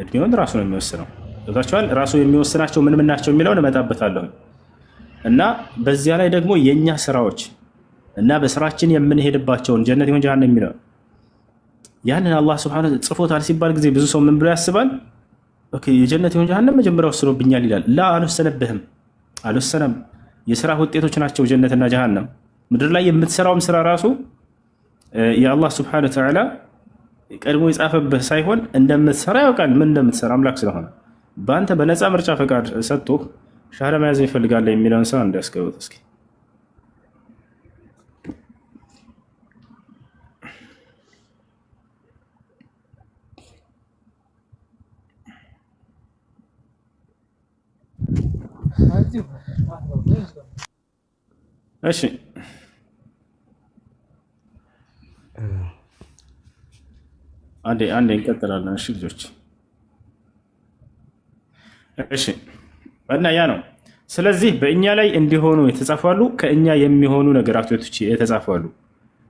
እድሜውን ራሱ ነው የሚወስነው። ገብታችኋል? ራሱ የሚወስናቸው ምን ምን ናቸው የሚለውን እመጣበታለሁ። እና በዚያ ላይ ደግሞ የኛ ስራዎች እና በስራችን የምንሄድባቸውን ጀነት ይሁን ጀሃነም የሚለው ያንን አላህ Subhanahu Wa Ta'ala ጽፎታል ሲባል ጊዜ ብዙ ሰው ምን ብሎ ያስባል? ኦኬ የጀነት ይሁን ጀሃነም መጀመሪያ ወስኖብኛል ይላል። ላ አልወሰነብህም፣ አልወሰነም። የስራ ውጤቶች ናቸው ጀነትና ጀሃነም። ምድር ላይ የምትሰራውም ስራ ራሱ የአላህ Subhanahu Wa Ta'ala ቀድሞ የጻፈብህ ሳይሆን እንደምትሰራ ያውቃል። ምን እንደምትሰራ አምላክ ስለሆነ በአንተ በነፃ ምርጫ ፈቃድ ሰጥቶ ሻሃዳ መያዝ ይፈልጋል የሚለውን ሰው እንዲያስገቡት እስኪ እሺ አንዴ እንቀጥላለን። እሺ ልጆች እሺ እና ያ ነው። ስለዚህ በእኛ ላይ እንዲሆኑ የተጻፋሉ ከእኛ የሚሆኑ ነገራቶች የተጻፋሉ።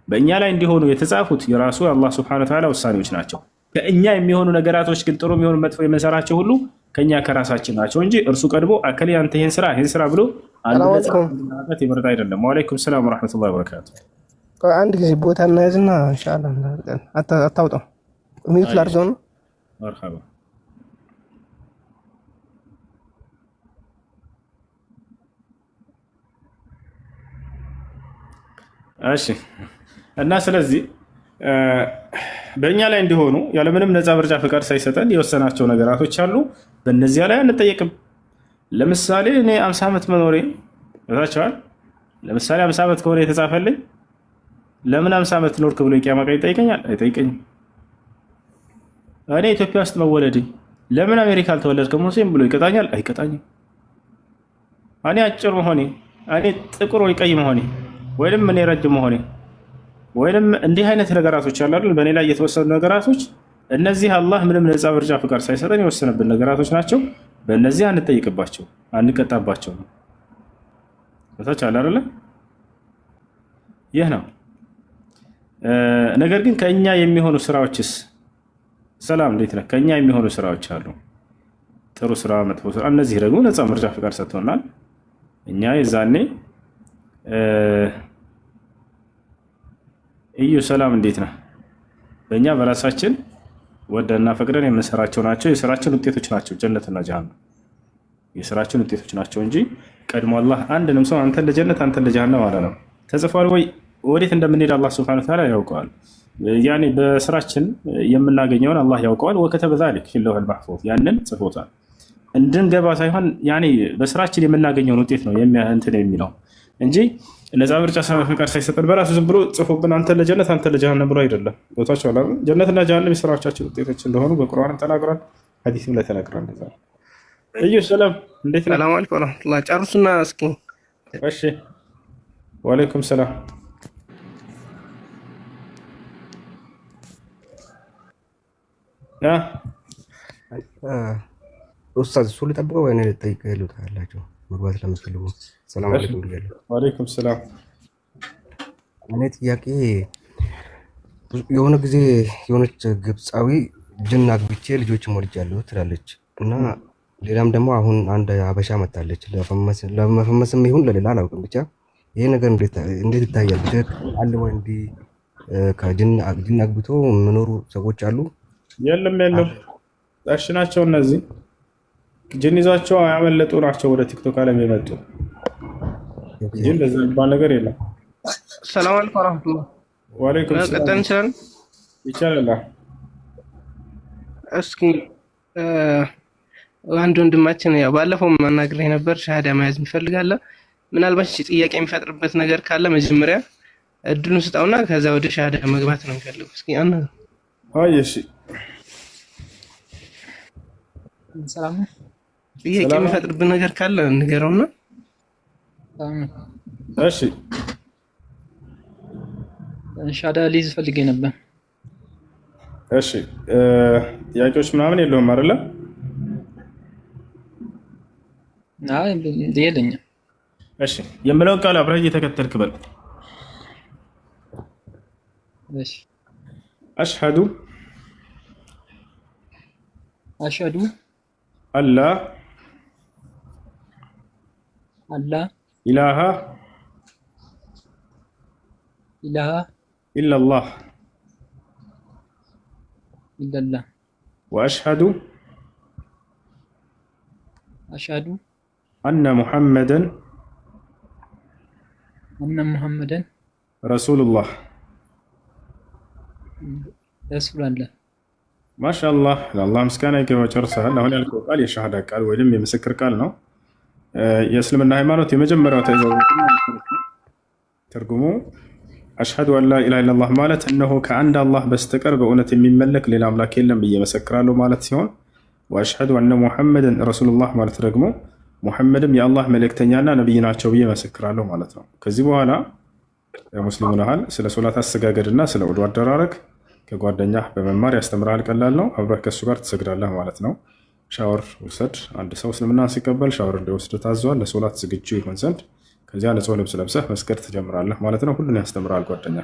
በእኛ ላይ እንዲሆኑ የተጻፉት የራሱ አላህ Subhanahu Wa Ta'ala ውሳኔዎች ናቸው። ከእኛ የሚሆኑ ነገራቶች ግን ጥሩ የሚሆኑ መጥፎ የምንሰራቸው ሁሉ ከኛ ከራሳችን ናቸው እንጂ እርሱ ቀድሞ አከሌ አንተ ይሄን ስራ ብሎ አንድ ይመርጥ አይደለም። ወአለይኩም ሰላም ወራህመቱላሂ ወበረካቱ። አንድ ጊዜ ቦታ እናያዝና ኢንሻአላህ አታውጣው ሚዩት ላርዘው ነው። መርሐባ እሺ። እና ስለዚህ በእኛ ላይ እንዲሆኑ ያለምንም ነፃ ምርጫ ፍቃድ ሳይሰጠን የወሰናቸው ነገራቶች አሉ። በእነዚያ ላይ አንጠየቅም። ለምሳሌ እኔ 50 ዓመት መኖሬ ታቻል። ለምሳሌ 50 ዓመት ከሆነ የተጻፈልኝ ለምን 50 ዓመት ኖርክ ብሎ የቂያማ ቀን ይጠይቀኛል? አይጠይቀኝም። እኔ ኢትዮጵያ ውስጥ መወለዴ ለምን አሜሪካ አልተወለድክም ሙስሊም ብሎ ይቀጣኛል? አይቀጣኝም። እኔ አጭር መሆኔ፣ እኔ ጥቁር ወይ ቀይ መሆኔ፣ ወይንም እኔ ረጅም መሆኔ ወይንም እንዲህ አይነት ነገራቶች አሉ አይደል? በእኔ ላይ የተወሰኑ ነገራቶች እነዚህ አላህ ምንም ነፃ ምርጫ ፍቃድ ሳይሰጠን የወሰነብን ነገራቶች ናቸው። በእነዚህ አንጠይቅባቸው፣ አንቀጣባቸው ነው። ታቻል አይደል? ይህ ነው። ነገር ግን ከኛ የሚሆኑ ስራዎችስ ሰላም እንዴት ነው? ከኛ የሚሆኑ ስራዎች አሉ፣ ጥሩ ስራ፣ መጥፎ ስራ። እነዚህ ደግሞ ነፃ ምርጫ ፍቃድ ሰጥቶናል። እኛ የዛኔ እዩ ሰላም እንዴት ነህ? በእኛ በራሳችን ወደና ፈቅደን የምንሰራቸው ናቸው። የስራችን ውጤቶች ናቸው ጀነትና ጀሃነም። የስራችን ውጤቶች ናቸው እንጂ ቀድሞ አላህ አንድንም ሰው አንተ ለጀነት አንተ ለጀሃነም አለ ነው። ተጽፏል ወይ ወዴት እንደምንሄድ አላህ ሱብሓነሁ ወተዓላ ያውቀዋል። ያኔ በስራችን የምናገኘውን አላህ ያውቀዋል። ወከተበ ዛሊክ ፊል ለውሂል መሕፉዝ ያንን ጽፎታል። እንድንገባ ሳይሆን ያኔ በስራችን የምናገኘውን ውጤት ነው እንትን የሚለው እንጂ ነፃ ምርጫ ፍቃድ ሳይሰጠን በራሱ ዝም ብሎ ጽፎብን አንተ ለጀነት አንተ ለጀሃነም ብሎ አይደለም። ቦታቸው አላ ጀነትና ጀሃነም የስራዎቻችን ውጤቶች እንደሆኑ በቁርአንም ተናግሯል፣ ሐዲስም ላይ ተናግሯል። እዩ ሰላም እንዴት ነው? ሰላም አለይኩም ወራህመቱላህ። ጨርሱና እስኪ እሺ። ወአለይኩም ሰላም። ኡስታዝ ሱል ጠብቀው ወይ ነው ልጠይቀህ ይሉታላችሁ መግባት ለምትፈልጉ። ሰላም አለይኩም ብያለሁ። ወአለይኩም ሰላም። እኔ ጥያቄ የሆነ ጊዜ የሆነች ግብፃዊ ጅን አግብቼ ልጆችን ወልጃለሁ ትላለች እና ሌላም ደግሞ አሁን አንድ ሀበሻ መጣለች ለመፈመስም ይሁን ለሌላ አላውቅም፣ ብቻ ይሄ ነገር እንዴት ይታያል? አለ ወይ እንዲህ ከጅን አግብቶ የሚኖሩ ሰዎች አሉ? የለም ጣሽ ናቸው እነዚህ ጅን ይዟቸው ያመለጡ ናቸው ወደ ቲክቶክ ዓለም የመጡ እንጂ እንደዛ የሚባል ነገር የለም። ሰላም አለይኩም ወራህመቱላህ። ወአለይኩም ሰላም። ቀጥታ እንችላለን? ይቻላል። እስኪ አንድ ወንድማችን ያው ባለፈው ማናገር ነበር ሻሃዳ መያዝ ይፈልጋል። ምናልባት ጥያቄ የሚፈጥርበት ነገር ካለ መጀመሪያ እድሉን ስጣውና ከዛ ወደ ሻሃዳ መግባት ነው የሚፈልገው። እስኪ እሺ ሰላም ጥያቄ የሚፈጥርበት ነገር ካለ ንገረውና። እሺ ሻሃዳ ሊይዝ ፈልጌ ነበር። እሺ ጥያቄዎች ምናምን የለውም አይደለ? አይ የለኝም። እሺ የምለውን ቃል አብረህ እየተከተልክ በል። እሺ አሽሀዱ አላ ኢላሃ ኢለላህ ወአሽሀዱ አነ ሙሐመደን ረሱሉላህ። ማሻአላህ ለአላህ ምስጋና ይገባው። ጨርሰሃል። አሁን ያልከው ቃል የሻሃዳ ቃል ወይም የምስክር ቃል ነው። የእስልምና ሃይማኖት የመጀመሪያው ትርጉሙ አሽሀዱ አን ላ ኢላሃ ኢለላህ ማለት እነሆ ከአንድ አላህ በስተቀር በእውነት የሚመለክ ሌላ አምላክ የለም ብዬ መሰክራለሁ ማለት ሲሆን ወአሽሀዱ አነ ሙሐመደን ረሱሉላህ ማለት ደግሞ ሙሐመድም የአላህ መልእክተኛና ነብይ ናቸው ብዬ መሰክራለሁ ማለት ነው። ከዚህ በኋላ ሙስሊሙ ነሃል ስለ ሶላት አሰጋገድና ስለ ውዱ አደራረግ ከጓደኛ በመማር ያስተምራል። ቀላል ነው። አብረህ ከሱ ጋር ትሰግዳለህ ማለት ነው። ሻወር ውሰድ። አንድ ሰው እስልምና ሲቀበል ሻወር እንዲወስድ ታዟል፣ ለሶላት ዝግጁ ይሆን ዘንድ። ከዚያ ንጹህ ልብስ ለብሰህ መስገድ ትጀምራለህ ማለት ነው። ሁሉን ያስተምራል ጓደኛ።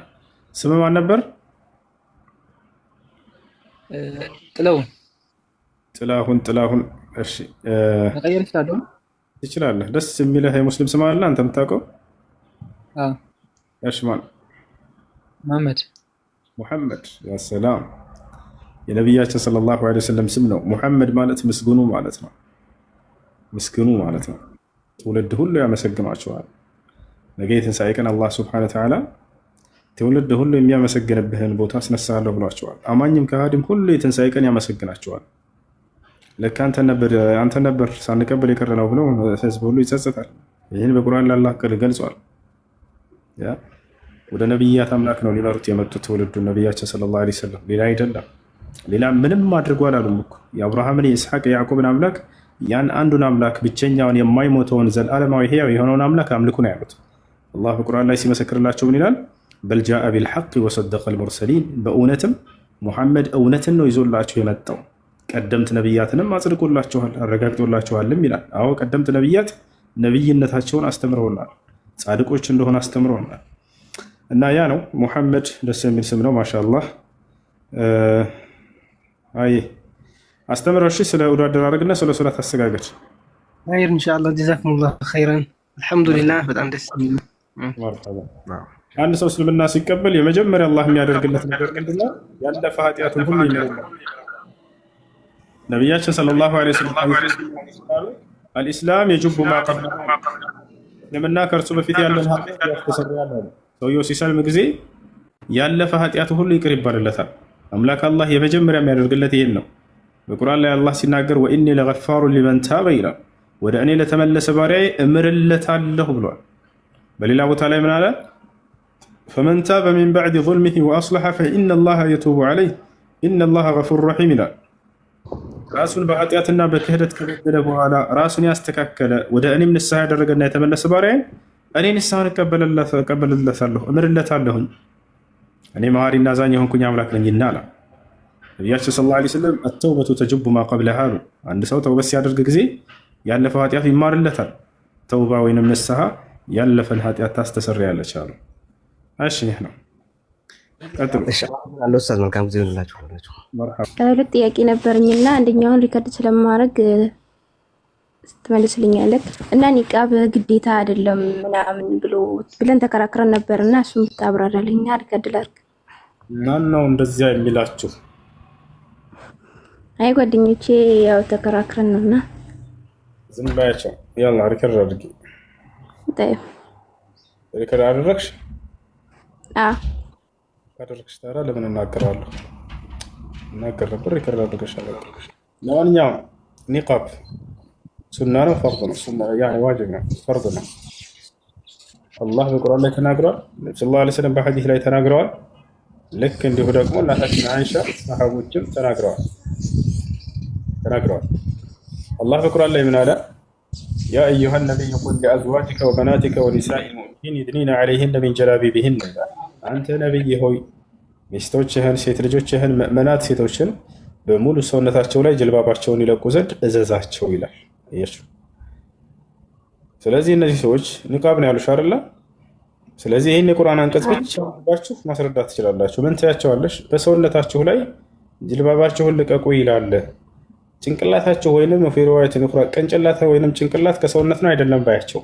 ስም ማን ነበር? ጥለውን ጥላሁን እሺ መቀየር ይችላሉ። ትችላለህ። ደስ የሚልህ የሙስሊም ስም አለ አንተ የምታውቀው? እሺ ማለት ሙሐመድ ያ ሰላም የነቢያችን ሰለላሁ ዐለይሂ ወሰለም ስም ነው። ሙሐመድ ማለት ምስጉኑ ማለት ነው። ምስጉኑ ማለት ነው። ትውልድ ሁሉ ያመሰግናቸዋል። ነገ የትንሣኤ ቀን አላህ ሱብሓነሁ ወተዓላ ትውልድ ሁሉ የሚያመሰግንብህን ቦታ አስነሳለሁ ብሏቸዋል። አማኝም ከሃዲም ሁሉ የትንሣኤ ቀን ያመሰግናቸዋል። ለካ አንተ ነበር ሳንቀበል የቀረነው ብሎ ህዝብ ሁሉ ይጸጸታል። ይህን በቁርአን ላይ አላህ ገልጿል። ወደ ነቢያት አምላክ ነው ሊመሩት የመጡት ትውልዱ ነቢያችን ሰለላሁ ዐለይሂ ወሰለም ሌላ አይደለም። ሌላ ምንም አድርጎ አላሉም እኮ የአብርሃምን የኢስሐቅ የያዕቆብን አምላክ ያን አንዱን አምላክ ብቸኛውን የማይሞተውን ዘላለማዊ ሕያው የሆነውን አምላክ አምልኩ ነው ያሉት። አላህ በቁርአን ላይ ሲመሰክርላቸው ምን ይላል? በል ጃአ ቢልሐቅ ወሰደቀል ሙርሰሊን፣ በእውነትም ሙሐመድ እውነትን ነው ይዞላቸው የመጣው ቀደምት ነቢያትንም አጽድቆላቸዋል አረጋግጦላቸዋልም ይላል። አዎ ቀደምት ነቢያት ነቢይነታቸውን አስተምረውናል፣ ጻድቆች እንደሆነ አስተምረውናል። እና ያ ነው ሙሐመድ ደስ የሚል ስም ነው። ማሻአላህ አይ አስተምረው። እሺ ስለ ውዱ አደራረግና ስለ ሶላት አሰጋገድ ኸይር ኢንሻአላህ ጀዛኩሙላህ ኸይራን አልሐምዱሊላህ። በጣም ደስ የሚል መርሐባ። አንድ ሰው እስልምና ሲቀበል የመጀመሪያ አላህ የሚያደርግለት ነገር ምንድነው? ያለፈ ኃጢአቱን ሁሉ ይመረዋል። ነቢያችን ሰለላሁ ዐለይሂ ወሰለም አልኢስላም የጁቡ ማ ቀብለሁ፣ እስልምና ከእርሱ በፊት ያለን ኃጢአት ያስተሰርያል አሉ። ሰውየው ሲሰልም ጊዜ ያለፈ ኃጢአቱ ሁሉ ይቅር ይባልለታል። አምላክ አላህ የመጀመሪያ የሚያደርግለት ይሄን ነው። በቁርአን ላይ አላህ ሲናገር ወኢኒ ለገፋሩ ሊመን ታበ ይላል፣ ወደ እኔ ለተመለሰ ባሪያዬ እምርለታለሁ ብሏል። በሌላ ቦታ ላይ ምን አለ? ፈመን ታበ ሚን በዕድ ዙልሚሂ ወአስለሐ ፈኢነላሃ የቱቡ ዐለይህ ኢነላሃ ገፉር ረሒም ይላል። ራሱን በኃጢአትና በክህደት ከበደለ በኋላ ራሱን ያስተካከለ ወደ እኔም ንስሐ ያደረገና የተመለሰ ባሪያዬን እኔ ንስሐን እቀበልለታለሁ እምርለታለሁኝ፣ እኔ መሐሪና አዛኝ የሆንኩኝ አምላክ ነኝና አለ ነቢያችን ሰለላሁ ዐለይሂ ወሰለም። አተውበቱ ተጁቡ ማ ቀብለሃ አሉ። አንድ ሰው ተውበት ሲያደርግ ጊዜ ያለፈው ኃጢአቱ ይማርለታል። ተውባ ወይንም ንስሐ ያለፈን ኃጢአት ታስተሰርያለች አሉ። እሺ ይህ ነው። ቀጥሉ። ኡስታዝ መልካም ጊዜ ይሁንላችሁ። ሁለት ጥያቄ ነበርኝና አንደኛውን ሪከርድ ስለማድረግ ትመልስልኛለህ እና ኒቃብ ግዴታ አይደለም ምናምን ብለን ተከራክረን ነበርና እሱን ታብራራልኝና ሪከርድ ላድርግ። ማን ነው እንደዚያ የሚላችሁ? አይ ጓደኞቼ ያው ተከራክረን ነውና ዝም ባያቸው። ያላ ሪከርድ አድርጊ። طيب ሪከርድ አደረግሽ? ካደረግሽ ታዲያ ለምን እናገራለሁ? እናገር ነበር። ሪከርድ አድርገሻል። ለማንኛውም ኒቃብ ሱና ነው ፈርድ ነው? ሱና ያኒ ዋጅብ ነው ፈርድ ነው? አላህ በቁርአን ላይ ተናግሯል። ነብዩ ሰለላሁ ዐለይሂ ወሰለም በሐዲስ ላይ ተናግረዋል። ልክ እንዲሁ ደግሞ እናታችን አይሻ ሰሃቦችም ተናግረዋል። አላህ በቁርአን ላይ ምን አለ? ያ አዩሃ ነቢይ ቁል ሊአዝዋጅከ ወበናቲከ ወኒሳኢ ልሙእሚኒን ዩድኒነ ዐለይሂነ ሚን ጀላቢቢሂን። አንተ ነቢይ ሆይ ሚስቶችህን፣ ሴት ልጆችህን፣ ምእመናት ሴቶችን በሙሉ ሰውነታቸው ላይ ጅልባባቸውን ይለቁ ዘንድ እዘዛቸው ይላል። ስለዚህ እነዚህ ሰዎች ኒቃብ ነው ያሉሽ አይደለ? ስለዚህ ይህን የቁርአን አንቀጽ ብቻ ባችሁ ማስረዳት ትችላላችሁ። ምን ትያቸዋለሽ? በሰውነታችሁ ላይ ጅልባባችሁን ልቀቁ ይላል። ጭንቅላታችሁ ወይንም ፊሪዋየት ንኩራ ቅንጭላት ወይንም ጭንቅላት ከሰውነት ነው አይደለም ባያቸው።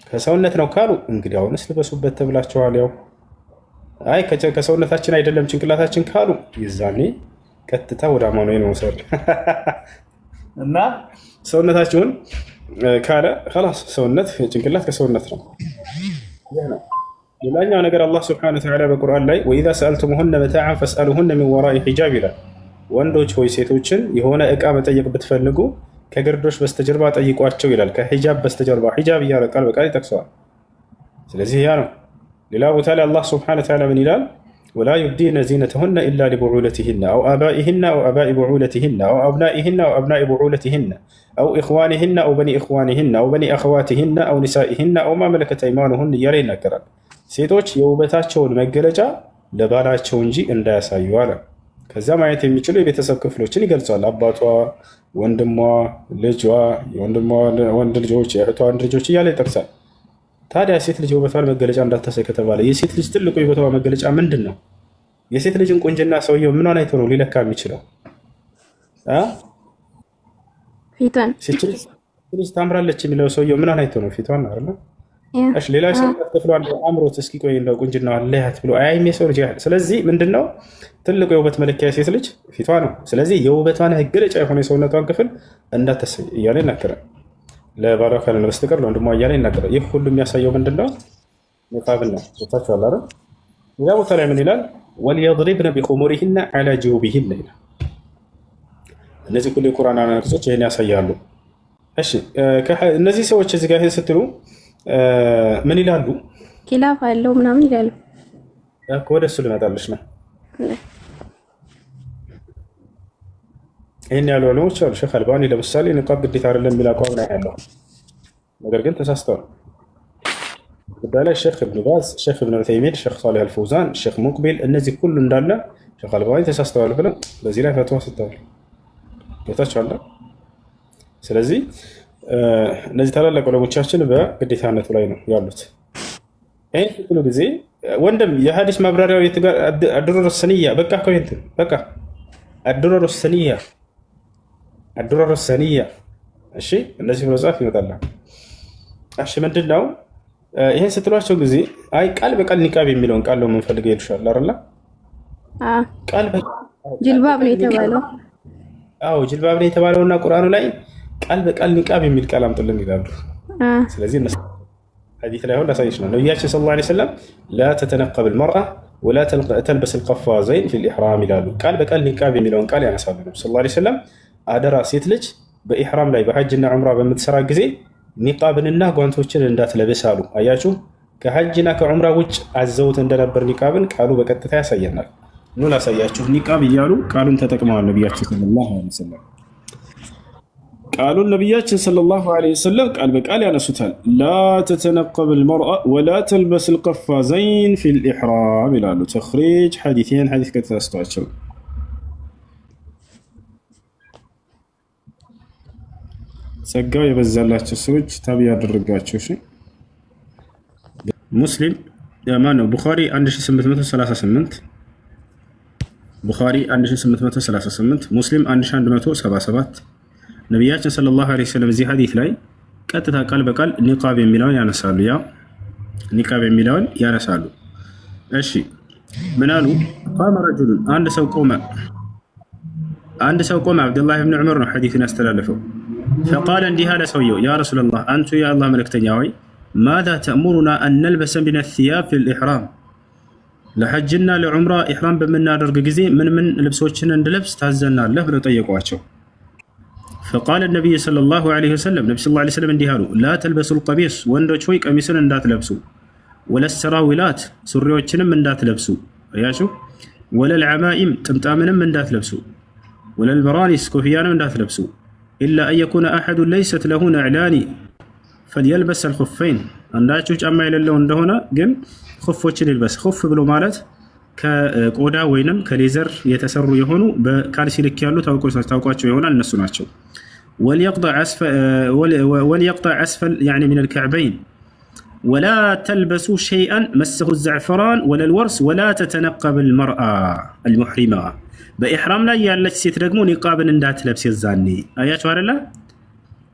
ከሰውነት ነው ካሉ እንግዲህ አሁንስ ልበሱበት ተብላችኋል። ያው አይ ከሰውነታችን አይደለም ጭንቅላታችን ካሉ ይዛኔ ቀጥታ ወደ አማኑኤል መውሰድ እና ሰውነታችሁን ካለ خلاص ሰውነት ጭንቅላት ከሰውነት ነው። ሌላኛው ነገር አላህ ሱብሓነሁ ወተዓላ በቁርአን ላይ ወኢዛ ሰአልቱሙሁነ መታዓን ፈስአሉሁነ ሚን ወራኢ ሒጃብ ይላል። ወንዶች ሆይ ሴቶችን የሆነ እቃ መጠየቅ ብትፈልጉ ከግርዶሽ በስተጀርባ ጠይቋቸው ይላል። ከሒጃብ በስተጀርባ ሒጃብ እያለ ቃል በቃል ይጠቅሰዋል። ስለዚህ ያ ነው። ሌላ ቦታ ላይ አላህ ሱብሓነሁ ወተዓላ ምን ይላል? ወላ ዩብዲነ ዚነተሁነ ኢላ ሊቡዑለቲሂነ አው አባኢሂነ አው አባኢ ቡዑለቲሂነ አው አብናኢሂነ አው አብናኢ ቡዑለቲሂነ አው ኢኽዋኒሂነ አው በኒ ኢኽዋኒሂነ አው በኒ አኽዋቲሂነ አው ኒሳኢሂነ አው ማ መለከት አይማኑሁን እያለ ይናገራል። ሴቶች የውበታቸውን መገለጫ ለባላቸው እንጂ እንዳያሳዩ አለ። ከዛ ማየት የሚችሉ የቤተሰብ ክፍሎችን ይገልጻል። አባቷ፣ ወንድሟ፣ ልጇ፣ የወንድሟ ወንድ ልጆች፣ የእህቷ ወንድ ልጆች እያለ ይጠቅሳል። ታዲያ ሴት ልጅ የውበቷን መገለጫ እንዳታሳይ ከተባለ የሴት ልጅ ትልቁ የውበቷ መገለጫ ምንድን ነው? የሴት ልጅን ቁንጅና ሰውየው ምኗን አይቶ ነው ሊለካ የሚችለው? ፊቷን ልጅ ታምራለች የሚለው ሰውየው ምኗን አይቶ ነው? ፊቷን አይደል? እሺ ሌላ ሰው ተፍሏል አምሮት እስኪ ቆይ እንደው ቁንጅናው አለያት ብሎ አያይም የሰው ልጅ። ስለዚህ ምንድነው ትልቁ የውበት መለኪያ ሴት ልጅ ፊቷ ነው። ስለዚህ የውበቷን መገለጫ የሆነ የሰውነቷን ክፍል እንዳትሰይ እያለ ይናገራል። ለባሏ ካልሆነ በስተቀር ለወንድሟ እያለ ይናገራል። ይህ ሁሉ የሚያሳየው ምንድነው? ኒቃብን ነው። ወጣችኋል አይደል? ሌላ ቦታ ላይ ምን ይላል? ወልየድሪብነ ቢኹሙሪሂነ ዐላ ጁቢሂነ ይላል። እነዚህ ሁሉ የቁርአን አንቀጾች ይሄን ያሳያሉ። እሺ እነዚህ ሰዎች እዚህ ጋር ይሄን ስትሉ ምን ይላሉ? ኪላፍ አለው ምናምን ይላሉ። ወደ እሱ ልመጣልሽ ነው። ይሄን ያሉ ዑለሞች አሉ። ሼኽ አልባኒ ለምሳሌ ኒቃብ ግዴታ አይደለም የሚል አቋም ነው ያለው። ነገር ግን ተሳስተዋል። ጉዳይ ላይ ሼኽ ኢብኑ ባዝ፣ ሼኽ ኢብኑ ዑሰይሚን፣ ሼኽ ሷሊህ አልፈውዛን፣ ሼኽ ሙቅቢል እነዚህ ሁሉ እንዳለ ሼኽ አልባኒ ተሳስተዋል ብለው በዚህ ላይ ፈትዋ ሰጥተዋል። ጌታቸው አለ። ስለዚህ እነዚህ ታላላቅ ዑለሞቻችን በግዴታነቱ ላይ ነው ያሉት። ይሄን ሁሉ ጊዜ ወንድም የሐዲስ ማብራሪያው የትጋር አድሩር ሰኒያ በቃ ኮይንት በቃ አድሩር ሰኒያ እሺ እነዚህ መጽሐፍ ይመጣል። እሺ ምንድነው ይሄን ስትሏቸው ጊዜ አይ ቃል በቃል ኒቃብ የሚለውን ቃል ነው የምንፈልገው ይልሻል አይደል? ቃል በቃል ጅልባብ ነው የተባለው። አዎ ጅልባብ ነው የተባለውና ቁርአኑ ላይ ቃል በቃል ኒቃብ የሚል ቃል አምጥልን ይላሉ። ስለዚህ እነሱ ሐዲስ ላይ ሁሉ ሳይሽ ነው ነብያችን ሰለላሁ ዐለይሂ ወሰለም لا تتنقب المرأة ولا تلبس القفازين في الإحرام ይላሉ። ቃል በቃል ኒቃብ የሚለውን ቃል ያነሳሉ። ነብዩ ሰለላሁ ዐለይሂ ወሰለም አደራ ሴት ልጅ በኢህራም ላይ በሐጅና ዑምራ በምትሰራ ጊዜ ኒቃብንና ጓንቶችን እንዳትለብስ አሉ። አያችሁ ከሐጅና ከዑምራ ውጭ አዘውት እንደነበር ኒቃብን ቃሉ በቀጥታ ያሳየናል። ኑ ላሳያችሁ። ኒቃብ እያሉ ቃሉን ተጠቅመዋል ነብያችን ሰለላሁ ዐለይሂ ወሰለም። ቃሉን ነብያችን ሰለላሁ ዐለይሂ ወሰለም ቃል በቃል ያነሱታል። ላ ተተነቀብ المرأة ولا تلبس القفازين في الإحرام ይላሉ። ተኽሪጅ ሐዲስን ሐዲስ ከተስተዋቸው ጸጋው የበዛላቸው ሰዎች ታቢ ያደረጋቸው። እሺ ሙስሊም ማን ነው? ቡኻሪ 1838 ቡኻሪ 1838 ሙስሊም 1177 ነብያችን ሰለላሁ ዐለይሂ ወሰለም እዚህ ሐዲስ ላይ ቀጥታ ቃል በቃል ኒቃብ የሚለውን ያነሳሉ። ያ ኒቃብ የሚለውን ያነሳሉ። እሺ ምን አሉ? ቃመ ረጁል አንድ ሰው ቆመ። አብዱላህ ኢብኑ ዑመር ነው ሐዲስን ያስተላለፈው። فقال እንዲህ አለ ሰውየው ያ ረሱላህ አንቱ የአላህ መልእክተኛ ሆይ ماذا تأمرنا أن نلبس من الثياب في الإحرام ለሐጅና ለዑምራ ኢህራም በመናደርግ ጊዜ ምን ልብሶችን እንድለብስ ታዘናለህ ብለው ጠየቋቸው። فقال النبي صلى الله عليه وسلم ነብዩ ሰለላሁ ዐለይሂ ወሰለም እንዲህ አሉ لا تلبسوا القميص ወንዶች ሆይ ቀሚስን እንዳትለብሱ ولا السراويلات ሱሪዎችንም እንዳትለብሱ አያችሁ ولا العمائم ጥምጣምንም እንዳትለብሱ ولا البرانس ኮፍያንም እንዳትለብሱ إلا أن يكون أحد ليست له نعلان فليلبس الخفين አንዳችሁ ጫማ የሌለው እንደሆነ ግን ኹፎችን ይልበስ። ኹፍ ብሎ ማለት ከቆዳ ወይንም ከሌዘር የተሰሩ የሆኑ በካልሲ ልክ ያሉ ታውቋቸው ይሆናል እነሱ ናቸው። وليقطع أسفل يعني من الكعبين ولا تلبسوا شيئا مسه الزعفران ولا الورس ولا تتنقب المرأة المحرمة በኢህራም ላይ ያለች ሴት ደግሞ ኒቃብን እንዳትለብስ ይዛኔ አያችሁ አይደለ?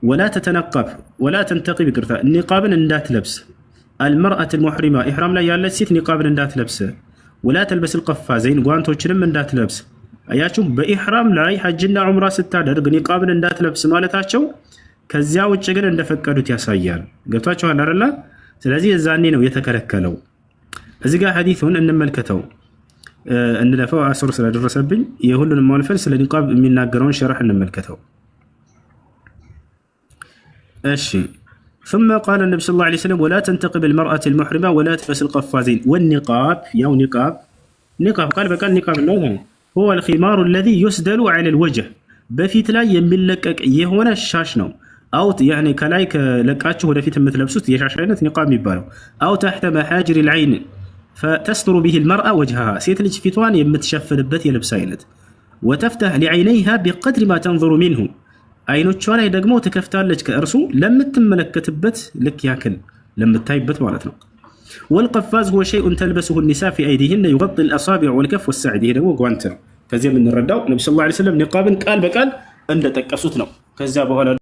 ولا تتنقب ولا تنتقب ይቅርታ ኒቃብን እንዳትለብስ المرأة المحرمة ኢህራም ላይ ያለች ሴት ኒቃብን እንዳትለብስ ولا تلبس القفازين ጓንቶችንም እንዳትለብስ አያችሁ በኢህራም ላይ ሐጅና ዑምራ ስታደርግ ኒቃብን እንዳትለብስ ማለታቸው ከዚያ ውጭ ግን እንደፈቀዱት ያሳያል። ገብታችኋል አይደለ? ስለዚህ የዛኔ ነው የተከለከለው። እዚህ ጋር ሐዲሱን እንመልከተው እንለፈው አስር ስለደረሰብኝ የሁሉንም ማልፈን ስለ ኒቃብ የሚናገረውን ሸርህ እንመልከተው። እሺ ثم قال النبي صلى الله عليه وسلم ولا تنتقب المرأة المحرمة ولا تلبس القفازين والنقاب يا نقاب قال بقى النقاب هو الخمار الذي يسدل على الوجه በፊት ላይ የሚለቀቅ የሆነ ሻሽ ነው። አው يعني ከላይ ከለቃችሁ ወደፊት የምትለብሱት የሻሽ አይነት ኒቃብ የሚባለው አው تحت محاجر العين فتستر به المرأة وجهها ሴት ልጅ ፊቷን የምትሸፍንበት የልብስ አይነት وتفتح لعينيها بقدر ما تنظر منه አይኖቿ ላይ ደግሞ ትከፍታለች ከእርሱ ለምትመለከትበት ልክ ያክል ለምታይበት ማለት ነው። والقفاز هو شيء تلبسه النساء في أيديهن يغطي الأصابع والكف والساعد هنا وغوانتن كذا من الرداء النبي صلى الله عليه وسلم نقابا قال بقال عند تكسوت ነው ከዛ በኋላ